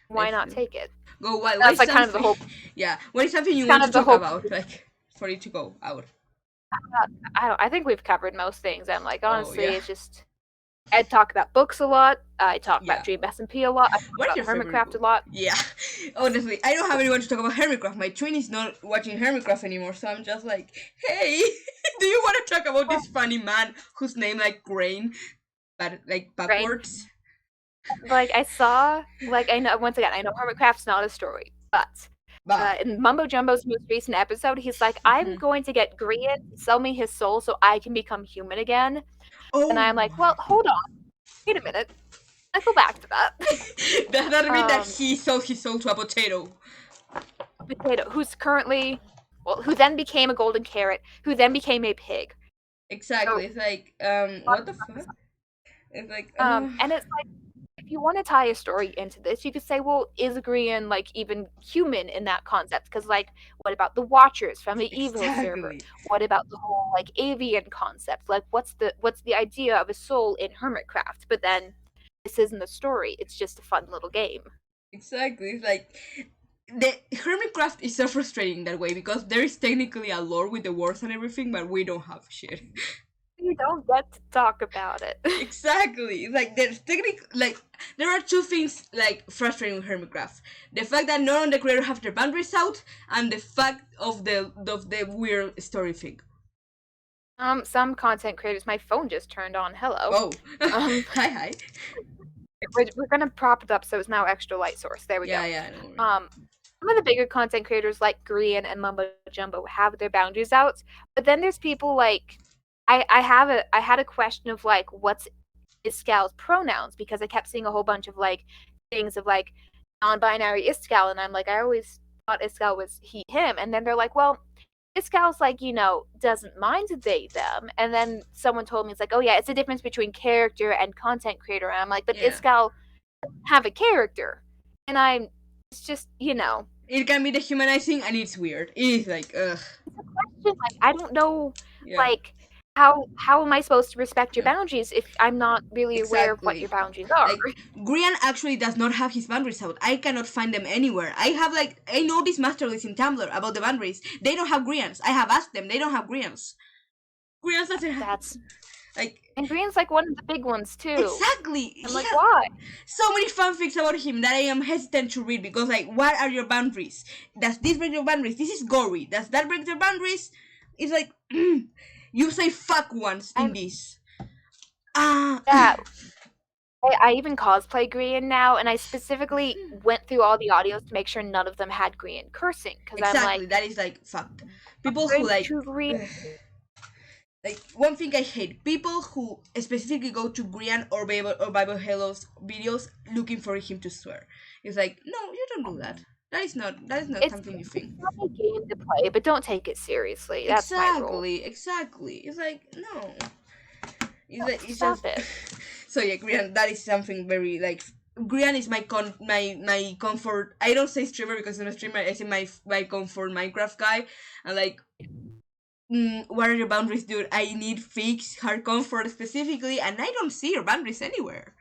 Why not take it? Go, why That's like kind of the whole... Yeah, what is something you want to talk about? Like, for it to go out? I think we've covered most things. I'm like, honestly, it's just... I talk about books a lot. I talk about Dream SMP a lot. I talk about Hermitcraft a lot. Yeah. Honestly, I don't have anyone to talk about Hermitcraft. My twin is not watching Hermitcraft anymore, so I'm just like, hey, do you want to talk about this funny man whose name like Grain, but like backwards? Like I saw, like I know once again, I know Hermitcraft's not a story, but in Mumbo Jumbo's most recent episode, he's like, I'm going to get Grian to sell me his soul so I can become human again. Oh. And I'm like, well, hold on. Wait a minute. Let's go back to that. Does that mean that he sold his soul to a potato? A potato, who's currently, who then became a golden carrot, who then became a pig. Exactly. So, it's like, what the fuck? It's like, and it's like, if you want to tie a story into this, you could say, well, is Grian like even human in that concept? Because like, what about the Watchers from the Evil server? What about the whole like avian concept? Like, what's the idea of a soul in Hermitcraft? But then this isn't a story; it's just a fun little game. Exactly. It's like the Hermitcraft is so frustrating that way because there is technically a lore with the wars and everything, but we don't have shit. You don't get to talk about it. Exactly. Like there's there are two things like frustrating with Hermitcraft. The fact that none of the creators have their boundaries out, and the fact of the weird story thing. Some content creators. My phone just turned on. Hello. Oh. Hi. We're gonna prop it up so it's now extra light source. There we go. Yeah. Some of the bigger content creators like Grian and Mumbo Jumbo have their boundaries out, but then there's people like. I had a question of like what's Iskall's pronouns because I kept seeing a whole bunch of like things of like non-binary Iskall, and I'm like I always thought Iskall was he him, and then they're like, well, Iskall's like, you know, doesn't mind they them, and then someone told me it's like, oh yeah, it's a difference between character and content creator, and I'm like, but Iskall have a character, and it's just, you know, it can be dehumanizing and it's weird. It's like ugh. It's a question, like I don't know, like. how am I supposed to respect your boundaries if I'm not really aware of what your boundaries are? Like, Grian actually does not have his boundaries out. I cannot find them anywhere. I know this master list in Tumblr about the boundaries. They don't have Grians. I have asked them. They don't have Grians. Grians doesn't have... That's... Like... And Grian's like one of the big ones, too. Exactly! I'm like, why? So many fanfics about him that I am hesitant to read because, like, what are your boundaries? Does this break your boundaries? This is gory. Does that break your boundaries? It's like... you say fuck once in this. Yeah. I even cosplay Grian now, and I specifically went through all the audios to make sure none of them had Grian cursing. Exactly, I'm like, that is like fucked. People who like... Like, one thing I hate, people who specifically go to Grian or Bible Hello's videos looking for him to swear. It's like, no, you don't do that. That is not something you think. It's not a game to play, but don't take it seriously. That's my rule. Exactly. It's like, no. It's Stop just... it. So yeah, Grian, that is something very, like... Grian is my comfort... I don't say streamer because I'm a streamer. I say my comfort Minecraft guy. And like... what are your boundaries, dude? I need fixed hard comfort specifically, and I don't see your boundaries anywhere.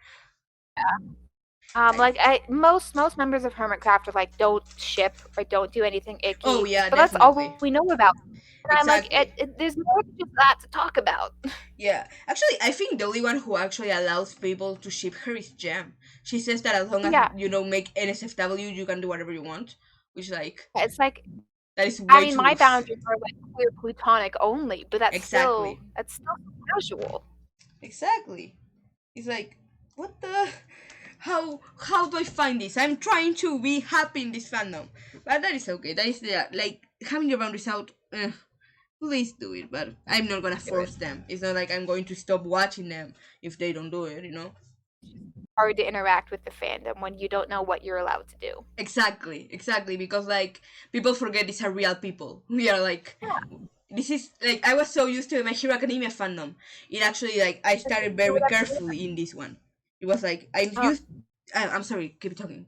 Yeah. Most members of Hermitcraft are like, don't ship or don't do anything icky. Oh yeah, but definitely. That's all we know about. And exactly. I'm like, there's more than just that to talk about. Yeah, actually, I think the only one who actually allows people to ship her is Jam. She says that as long as you don't make NSFW, you can do whatever you want, which like... It's like... That is way too... my boundaries are like queer platonic only, but that's still casual. Exactly. It's like, what the... How do I find this? I'm trying to be happy in this fandom. But that is okay. That is like, having your boundaries out, please do it, but I'm not gonna force them. It's not like I'm going to stop watching them if they don't do it, you know? Hard to interact with the fandom when you don't know what you're allowed to do. Exactly, because like people forget these are real people. We are like, this is like, I was so used to My Hero Academia fandom. It actually like I started very carefully in this one. It was like I'm sorry, keep talking.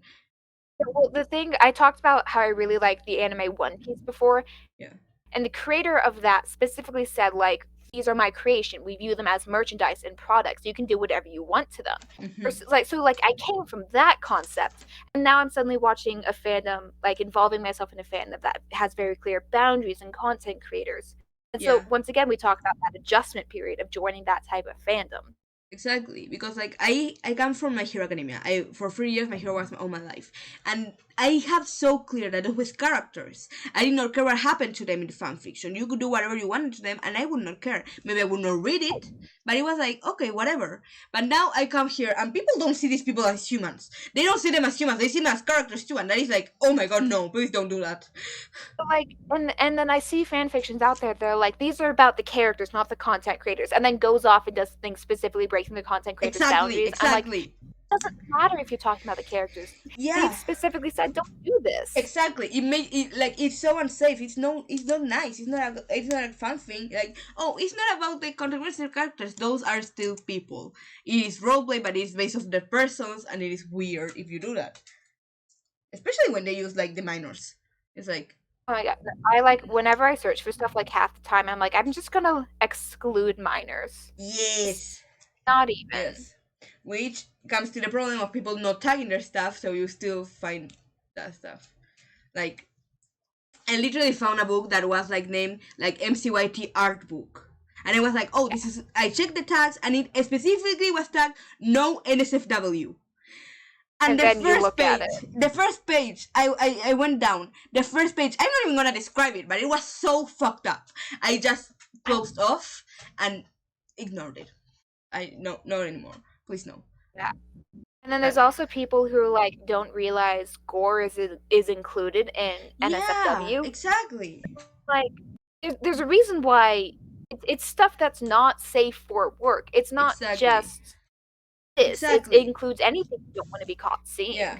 Well, the thing I talked about how I really liked the anime One Piece before. Yeah. And the creator of that specifically said like, these are my creation. We view them as merchandise and products. You can do whatever you want to them. Mm-hmm. I came from that concept, and now I'm suddenly watching a fandom, like involving myself in a fandom that has very clear boundaries and content creators. And so once again, we talk about that adjustment period of joining that type of fandom. Exactly, because like I come from My Hero Academia. For 3 years My hero was all my life, and I have so clear that those characters, I did not care what happened to them in the fanfiction. You could do whatever you wanted to them, and I would not care. Maybe I would not read it, but it was like, okay, whatever. But now I come here, and people don't see these people as humans. They don't see them as humans. They see them as characters too, and that is like, oh my god, no, please don't do that. Like, and then I see fanfictions out there. They're like, these are about the characters, not the content creators, and then goes off and does things specifically breaking the content creators' boundaries. Exactly. Like, it doesn't matter if you're talking about the characters. Yeah. They specifically said, don't do this. Exactly. It made it like it's so unsafe. It's not nice. It's not a fun thing. Like, oh, it's not about the controversial characters. Those are still people. It is roleplay, but it's based off their persons, and it is weird if you do that. Especially when they use like the minors. It's like, oh my god. I like whenever I search for stuff, like half the time I'm like, I'm just gonna exclude minors. Yes. Not even. Yes. Which comes to the problem of people not tagging their stuff, so you still find that stuff. Like, I literally found a book that was like named like MCYT art book. And I was like, oh, this is... I checked the tags, and it specifically was tagged no NSFW. And the first page, I went down. The first page, I'm not even gonna describe it, but it was so fucked up. I just closed off and ignored it. Not anymore. Please no. Yeah. And then there's also people who like don't realize gore is included in NSFW. Yeah, exactly. Like, there's a reason why it's stuff that's not safe for work. It's not just this. It includes anything you don't want to be caught seeing. Yeah.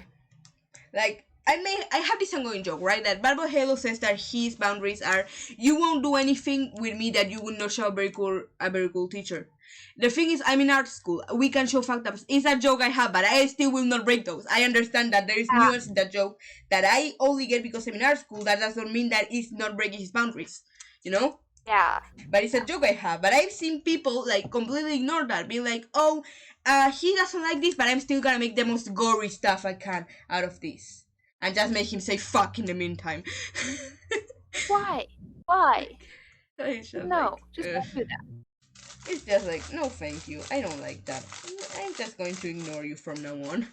Like, I have this ongoing joke, right? That Barbo Halo says that his boundaries are, you won't do anything with me that you would not show a very cool teacher. The thing is, I'm in art school. We can show fucked ups. It's a joke I have, but I still will not break those. I understand that there is nuance in that joke that I only get because I'm in art school. That does not mean that it's not breaking his boundaries. You know? Yeah. But it's a joke I have. But I've seen people like completely ignore that, be like, oh, he doesn't like this, but I'm still gonna make the most gory stuff I can out of this, and just make him say fuck in the meantime. Why? Why? It's just No, like, just don't do that. it's just like, no, thank you. I don't like that. I'm just going to ignore you from now on.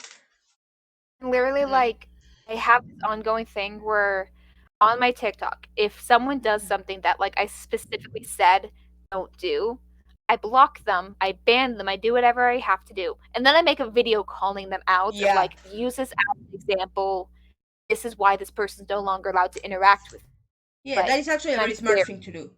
Literally, like, I have this ongoing thing where on my TikTok, if someone does something that like I specifically said don't do, I block them, I ban them, I do whatever I have to do. And then I make a video calling them out of Yeah. like, use this as an example. This is why this person's no longer allowed to interact with me. Yeah, Like, that is actually a and very I'm smart very thing to do.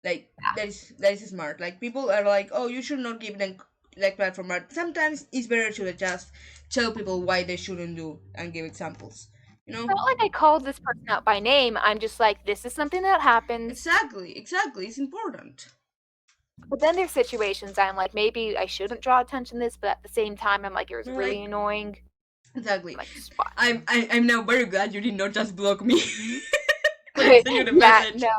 Like that is smart. Like people are like, oh, you should not give them like platform. But sometimes it's better to just tell people why they shouldn't do and give examples. You know? It's not like I called this person out by name. I'm just like, this is something that happens. Exactly. It's important. But then there's situations I'm like, maybe I shouldn't draw attention to this, but at the same time, I'm like, it was really annoying. Exactly. Like, I'm now very glad you did not just block me. yeah, Send you the message. no.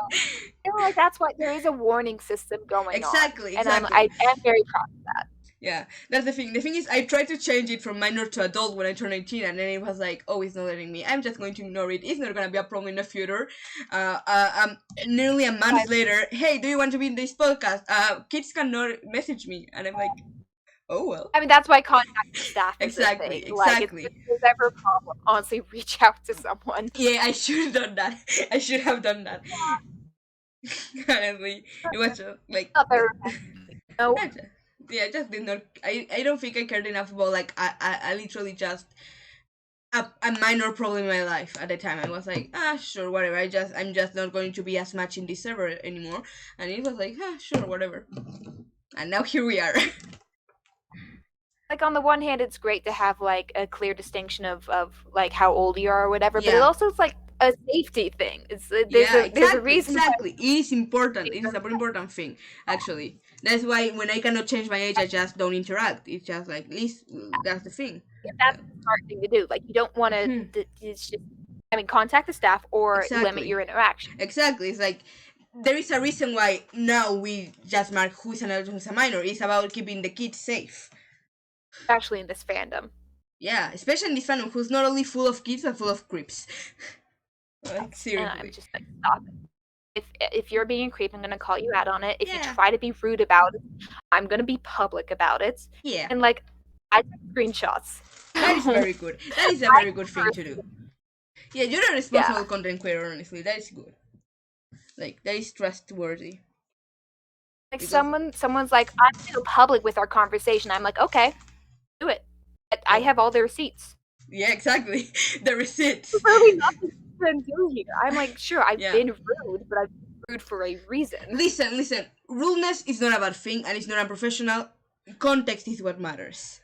And like that's why there is a warning system going Exactly, on, and exactly. I am very proud of that. Yeah, that's the thing. The thing is, I tried to change it from minor to adult when I turned 18, and then it was like, oh, it's not letting me. I'm just going to ignore it. It's not gonna be a problem in the future. Nearly a month later, hey, do you want to be in this podcast? Kids cannot message me, and I'm like, oh well. I mean, that's why contact the staff is Exactly, a thing. Like, if there's ever a problem, honestly, reach out to someone. Yeah, I should have done that. I should have done that. Honestly, it was like. No. Yeah, I just did not. I don't think I cared enough about like I literally just a minor problem in my life at the time. I was like, sure, whatever. I'm just not going to be as much in this server anymore. And it was like, sure, whatever. And now here we are. Like on the one hand, it's great to have like a clear distinction of like how old you are or whatever, but it also is like a safety thing. There's a reason. Exactly. It is important. It is an important thing, actually. That's why when I cannot change my age, I just don't interact. It's just like, at least that's the thing. Yeah, that's the smart thing to do. Like, you don't want to. It's just, I mean, contact the staff or limit your interaction. Exactly. It's like there is a reason why now we just mark who's an adult, who's a minor. It's about keeping the kids safe. Especially in this fandom. Yeah, especially in this fandom, who's not only full of kids but full of creeps. Like, seriously. And I'm just like, stop it. If you're being a creep, I'm gonna call you out on it. If you try to be rude about it, I'm gonna be public about it. Yeah. And like, I take screenshots. That is very good. That is a very good thing to do. Yeah, you're a responsible content creator, honestly. That is good. Like, that is trustworthy. Like, someone's like, I'm gonna go public with our conversation. I'm like, okay, do it. I have all the receipts. Yeah, exactly. The receipts. There's really nothing to do here. I'm like, sure, I've been rude, but I've been rude for a reason. Listen. Rudeness is not a bad thing, and it's not unprofessional. Context is what matters.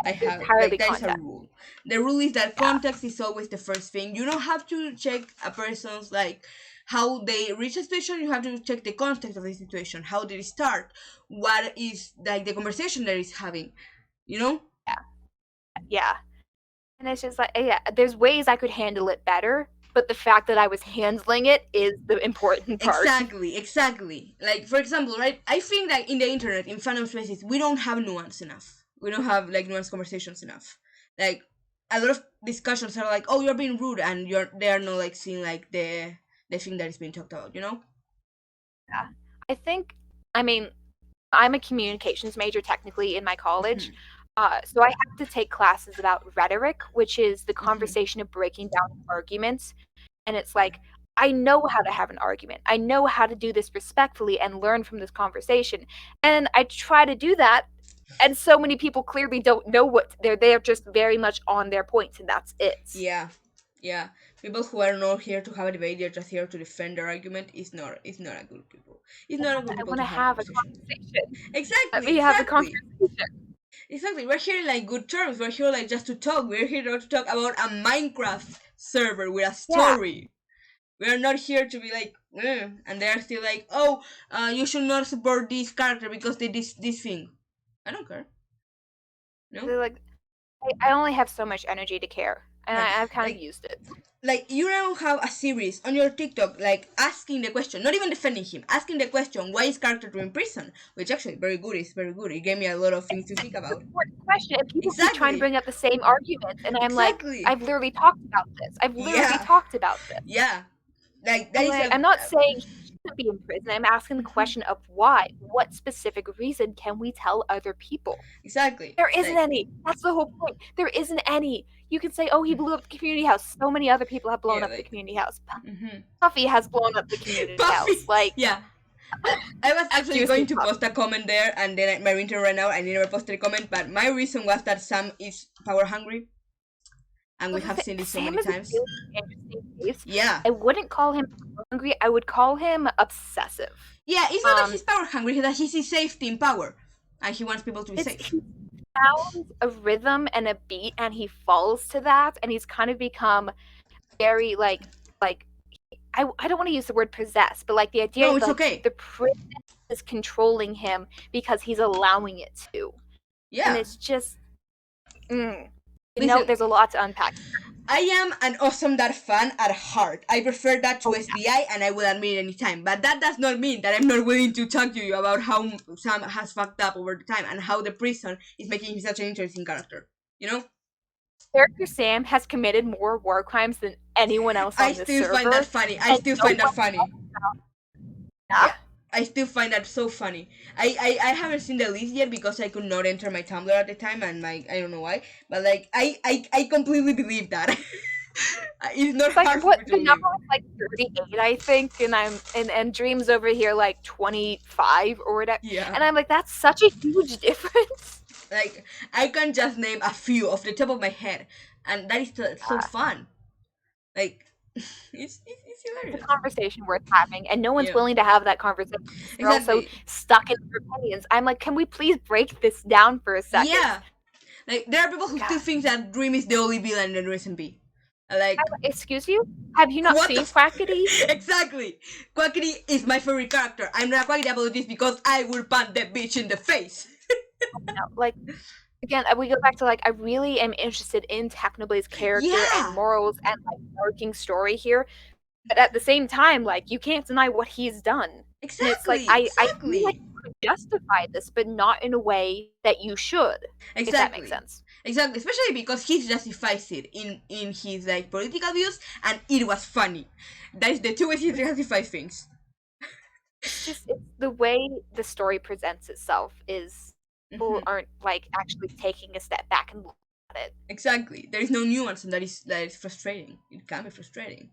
That is a rule. The rule is that context is always the first thing. You don't have to check a person's like how they reach a situation. You have to check the context of the situation. How did it start? What is like the conversation that is having? You know? Yeah. And it's just like, there's ways I could handle it better, but the fact that I was handling it is the important part. Exactly. Like, for example, right? I think that in the internet, in fandom spaces, we don't have nuance enough. We don't have, like, nuanced conversations enough. Like, a lot of discussions are like, oh, you're being rude, and they are not, like, seeing, like, the thing that is being talked about, you know? Yeah. I mean, I'm a communications major, technically, in my college. So I have to take classes about rhetoric, which is the conversation of breaking down arguments. And it's like, I know how to have an argument. I know how to do this respectfully and learn from this conversation. And I try to do that. And so many people clearly don't know what they're just very much on their points, and that's it. Yeah. People who are not here to have a debate, they're just here to defend their argument. It's not a good people. It's not a good people. I want to have a conversation. Exactly. Let me have a conversation. Exactly, we're here in like good terms. We're here like just to talk. We're here to talk about a Minecraft server with a story. We're not here to be like, and they're still like, oh, you should not support this character because they did this thing. I don't care. No. They're like, I only have so much energy to care, and I've kind of used it. like you now have a series on your TikTok, like asking the question, not even defending him, asking the question, why is character in prison? Which actually very good. It's very good. It gave me a lot of things to think about. Important question, and people keep trying to Exactly. bring up the same arguments, and I'm like, Exactly. I've literally talked about this. Yeah. Yeah. Like that is Like, a. I'm not saying he shouldn't be in prison. I'm asking the question of why. What specific reason can we tell other people? Exactly. There isn't Like, any. That's the whole point. There isn't any. You can say, oh, he blew up the community house. So many other people have blown yeah, up the like. community house. Mm-hmm. Puffy has blown up the community house. Puffy. Like, Yeah. I was actually excuse me, going to post a comment there, and then my intern ran out. I never posted a comment, but my reason was that Sam is power hungry, and we have seen this so Sam many is a times. really interesting case. Yeah. I wouldn't call him hungry. I would call him obsessive. Yeah, it's not that he's power hungry, it's that he sees safety in power, and he wants people to be safe. He found a rhythm and a beat, and he falls to that, and he's kind of become very like I don't want to use the word possessed, but like the idea No, of it's like, okay. the prison is controlling him because he's allowing it to. Yeah. And it's just, Listen, there's a lot to unpack. I am an awesome dad fan at heart. I prefer that to SDI, and I will admit it anytime. But that does not mean that I'm not willing to talk to you about how Sam has fucked up over the time and how the prison is making him such an interesting character. You know? Character Sam has committed more war crimes than anyone else on this server. I still find that funny. I still find that funny. Yeah. I still find that so funny. I haven't seen the list yet because I could not enter my Tumblr at the time, and I don't know why, but like I completely believe that. It's not like, hard what for me to the believe. number was like 38, I think, and I'm and Dream's over here like 25 or whatever. Yeah. And I'm like, that's such a huge difference. Like, I can just name a few off the top of my head, and that is so fun. Like, it's hilarious. It's a conversation worth having, and no one's willing to have that conversation. They're also stuck in their opinions. I'm like, can we please break this down for a second? Yeah. Like, there are people who still think that Dream is the only villain in R&B. Like, excuse you? Have you not seen Quackity? Exactly. Quackity is my favorite character. I'm not Quackity about this because I will punch that bitch in the face. No, like, again, we go back to like, I really am interested in Technoblade's character and morals and like working story here, but at the same time, like, you can't deny what he's done. Exactly. And it's like I feel like you could justify this, but not in a way that you should. Exactly. If that makes sense. Exactly, especially because he justifies it in his like political views, and it was funny. That is the two ways he justifies things. It's the way the story presents itself is people aren't like actually taking a step back and look at it. Exactly, there is no nuance, and that is frustrating. It can be frustrating.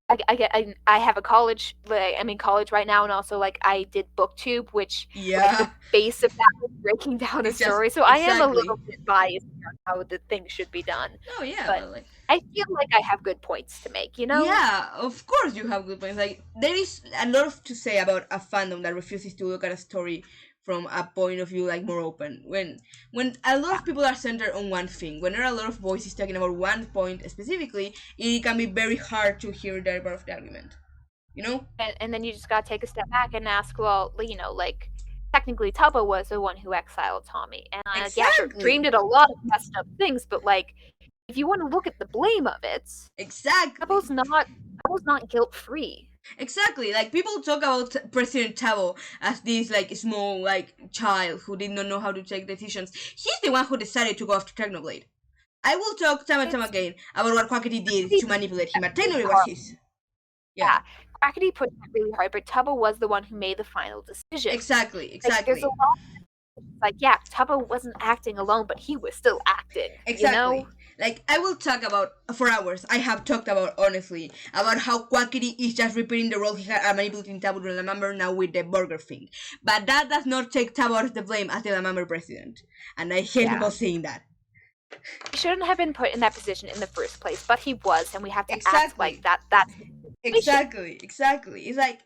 I have a college, like, I'm in college right now, and also like I did BookTube, which like, the base of that was breaking down a story. So I am a little bit biased on how the thing should be done. Oh yeah, but like, I feel like I have good points to make. You know? Yeah, of course you have good points. Like, there is a lot to say about a fandom that refuses to look at a story from a point of view like more open. When a lot of people are centered on one thing, when there are a lot of voices talking about one point specifically, it can be very hard to hear their part of the argument. You know? And then you just gotta take a step back and ask, well, you know, like, technically Tubbo was the one who exiled Tommy. And yeah, sure, Dream did a lot of messed up things, but like, if you want to look at the blame of it, Tubbo's not guilt-free. Exactly, like, people talk about President Tabo as this like small like child who did not know how to take decisions. He's the one who decided to go after Technoblade. I will talk time and time again about what Quackity did to manipulate him, but technically was his. Yeah, Quackity pushed it really hard, but Tubbo was the one who made the final decision. Exactly. Like, there's a lot like, yeah, Tubbo wasn't acting alone, but he was still acting. Exactly. You know? Like, I will talk about, for hours, I have talked about, honestly, about how Quackity is just repeating the role he had manipulating Tabo to remember now with the burger thing. But that does not take Tabo out of the blame as the Lamamber president. And I hate people saying that. He shouldn't have been put in that position in the first place, but he was, and we have to act like that's Exactly. It's like,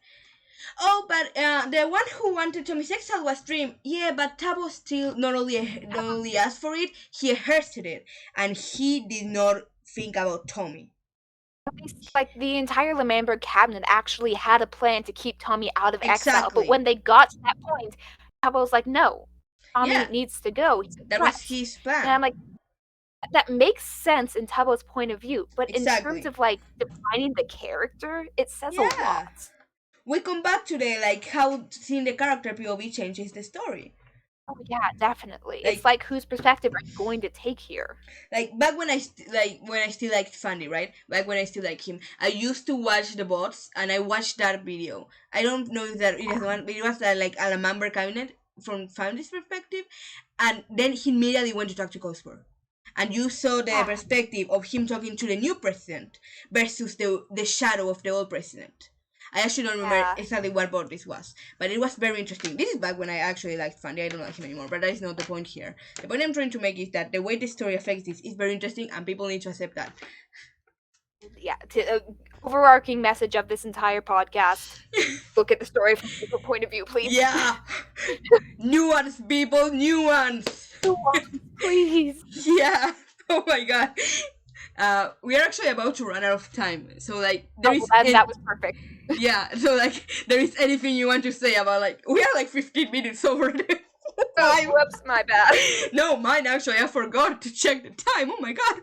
oh, but the one who wanted Tommy's exile was Dream. Yeah, but Tabo still not only asked for it, he rehearsed it, and he did not think about Tommy. Like, the entire Lamamberg cabinet actually had a plan to keep Tommy out of exile, but when they got to that point, Tabo was like, no, Tommy needs to go. That was his plan. And I'm like, that makes sense in Tubbo's point of view, but Exactly. in terms of like defining the character, it says a lot. We come back to the like how seeing the character POV changes the story. Oh yeah, definitely. It's like whose perspective are you going to take here? Like back when I still liked Fanny, right? Back when I still like him, I used to watch the bots and I watched that video. I don't know if that it was one, but it was like a member cabinet from Fanny's perspective, and then he immediately went to talk to Cosper. And you saw the perspective of him talking to the new president versus the shadow of the old president. I actually don't remember exactly what bot this was, but it was very interesting. This is back when I actually liked Fanny. I don't like him anymore, but that is not the point here. The point I'm trying to make is that the way the story affects this is very interesting, and people need to accept that. Yeah, overarching message of this entire podcast. Look at the story from a different point of view, please. Yeah. Nuance, people, nuance. Please. Yeah. Oh my god. We are actually about to run out of time, so like that was perfect. Yeah, so like there is anything you want to say about like we are like 15 minutes over the time. Whoops, my bad. No, mine actually. I forgot to check the time. Oh my god.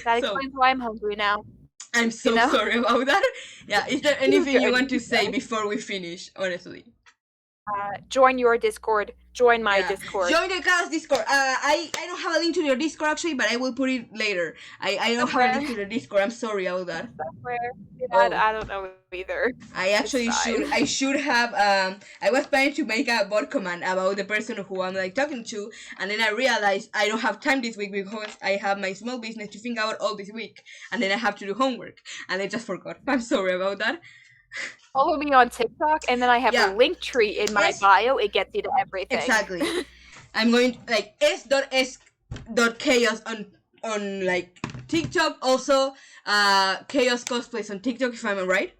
That explains why I'm hungry now. I'm so sorry about that. Yeah, is there anything you want to say before we finish? Honestly. Join your Discord. Join my Discord. Join the Chaos Discord. I don't have a link to your Discord actually, but I will put it later. I don't have a link to the Discord. I'm sorry about that. Somewhere. I don't know either. I actually should have. I was planning to make a bot command about the person who I'm like talking to, and then I realized I don't have time this week because I have my small business to think about all this week, and then I have to do homework, and I just forgot. I'm sorry about that. Follow me on TikTok, and then I have a link tree in my bio. It gets you to everything. Exactly. I'm going like S.S.Chaos on like TikTok. Also, Chaos Cosplays on TikTok, if I'm right.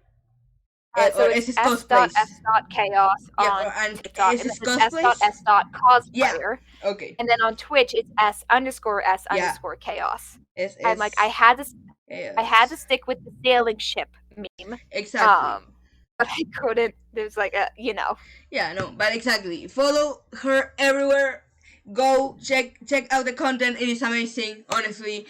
So it's S.S.Chaos on TikTok, and then S.S.Cosplayer. Yeah. Okay. And then on Twitch, it's S_S_Chaos. I'm like, I had to stick with the sailing ship meme. Exactly. But I couldn't. There's like a, Yeah, no, but exactly. Follow her everywhere. Go check out the content. It is amazing, honestly.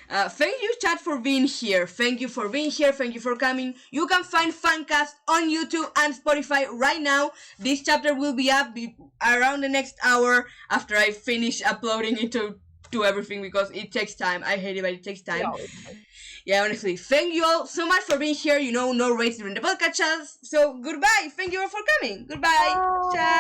Thank you, chat, for being here. Thank you for being here. Thank you for coming. You can find Fancast on YouTube and Spotify right now. This chapter will be up around the next hour after I finish uploading it to everything because it takes time. I hate it, but it takes time. Yeah, honestly, thank you all so much for being here. No rates during the podcast. So goodbye. Thank you all for coming. Goodbye. Ciao.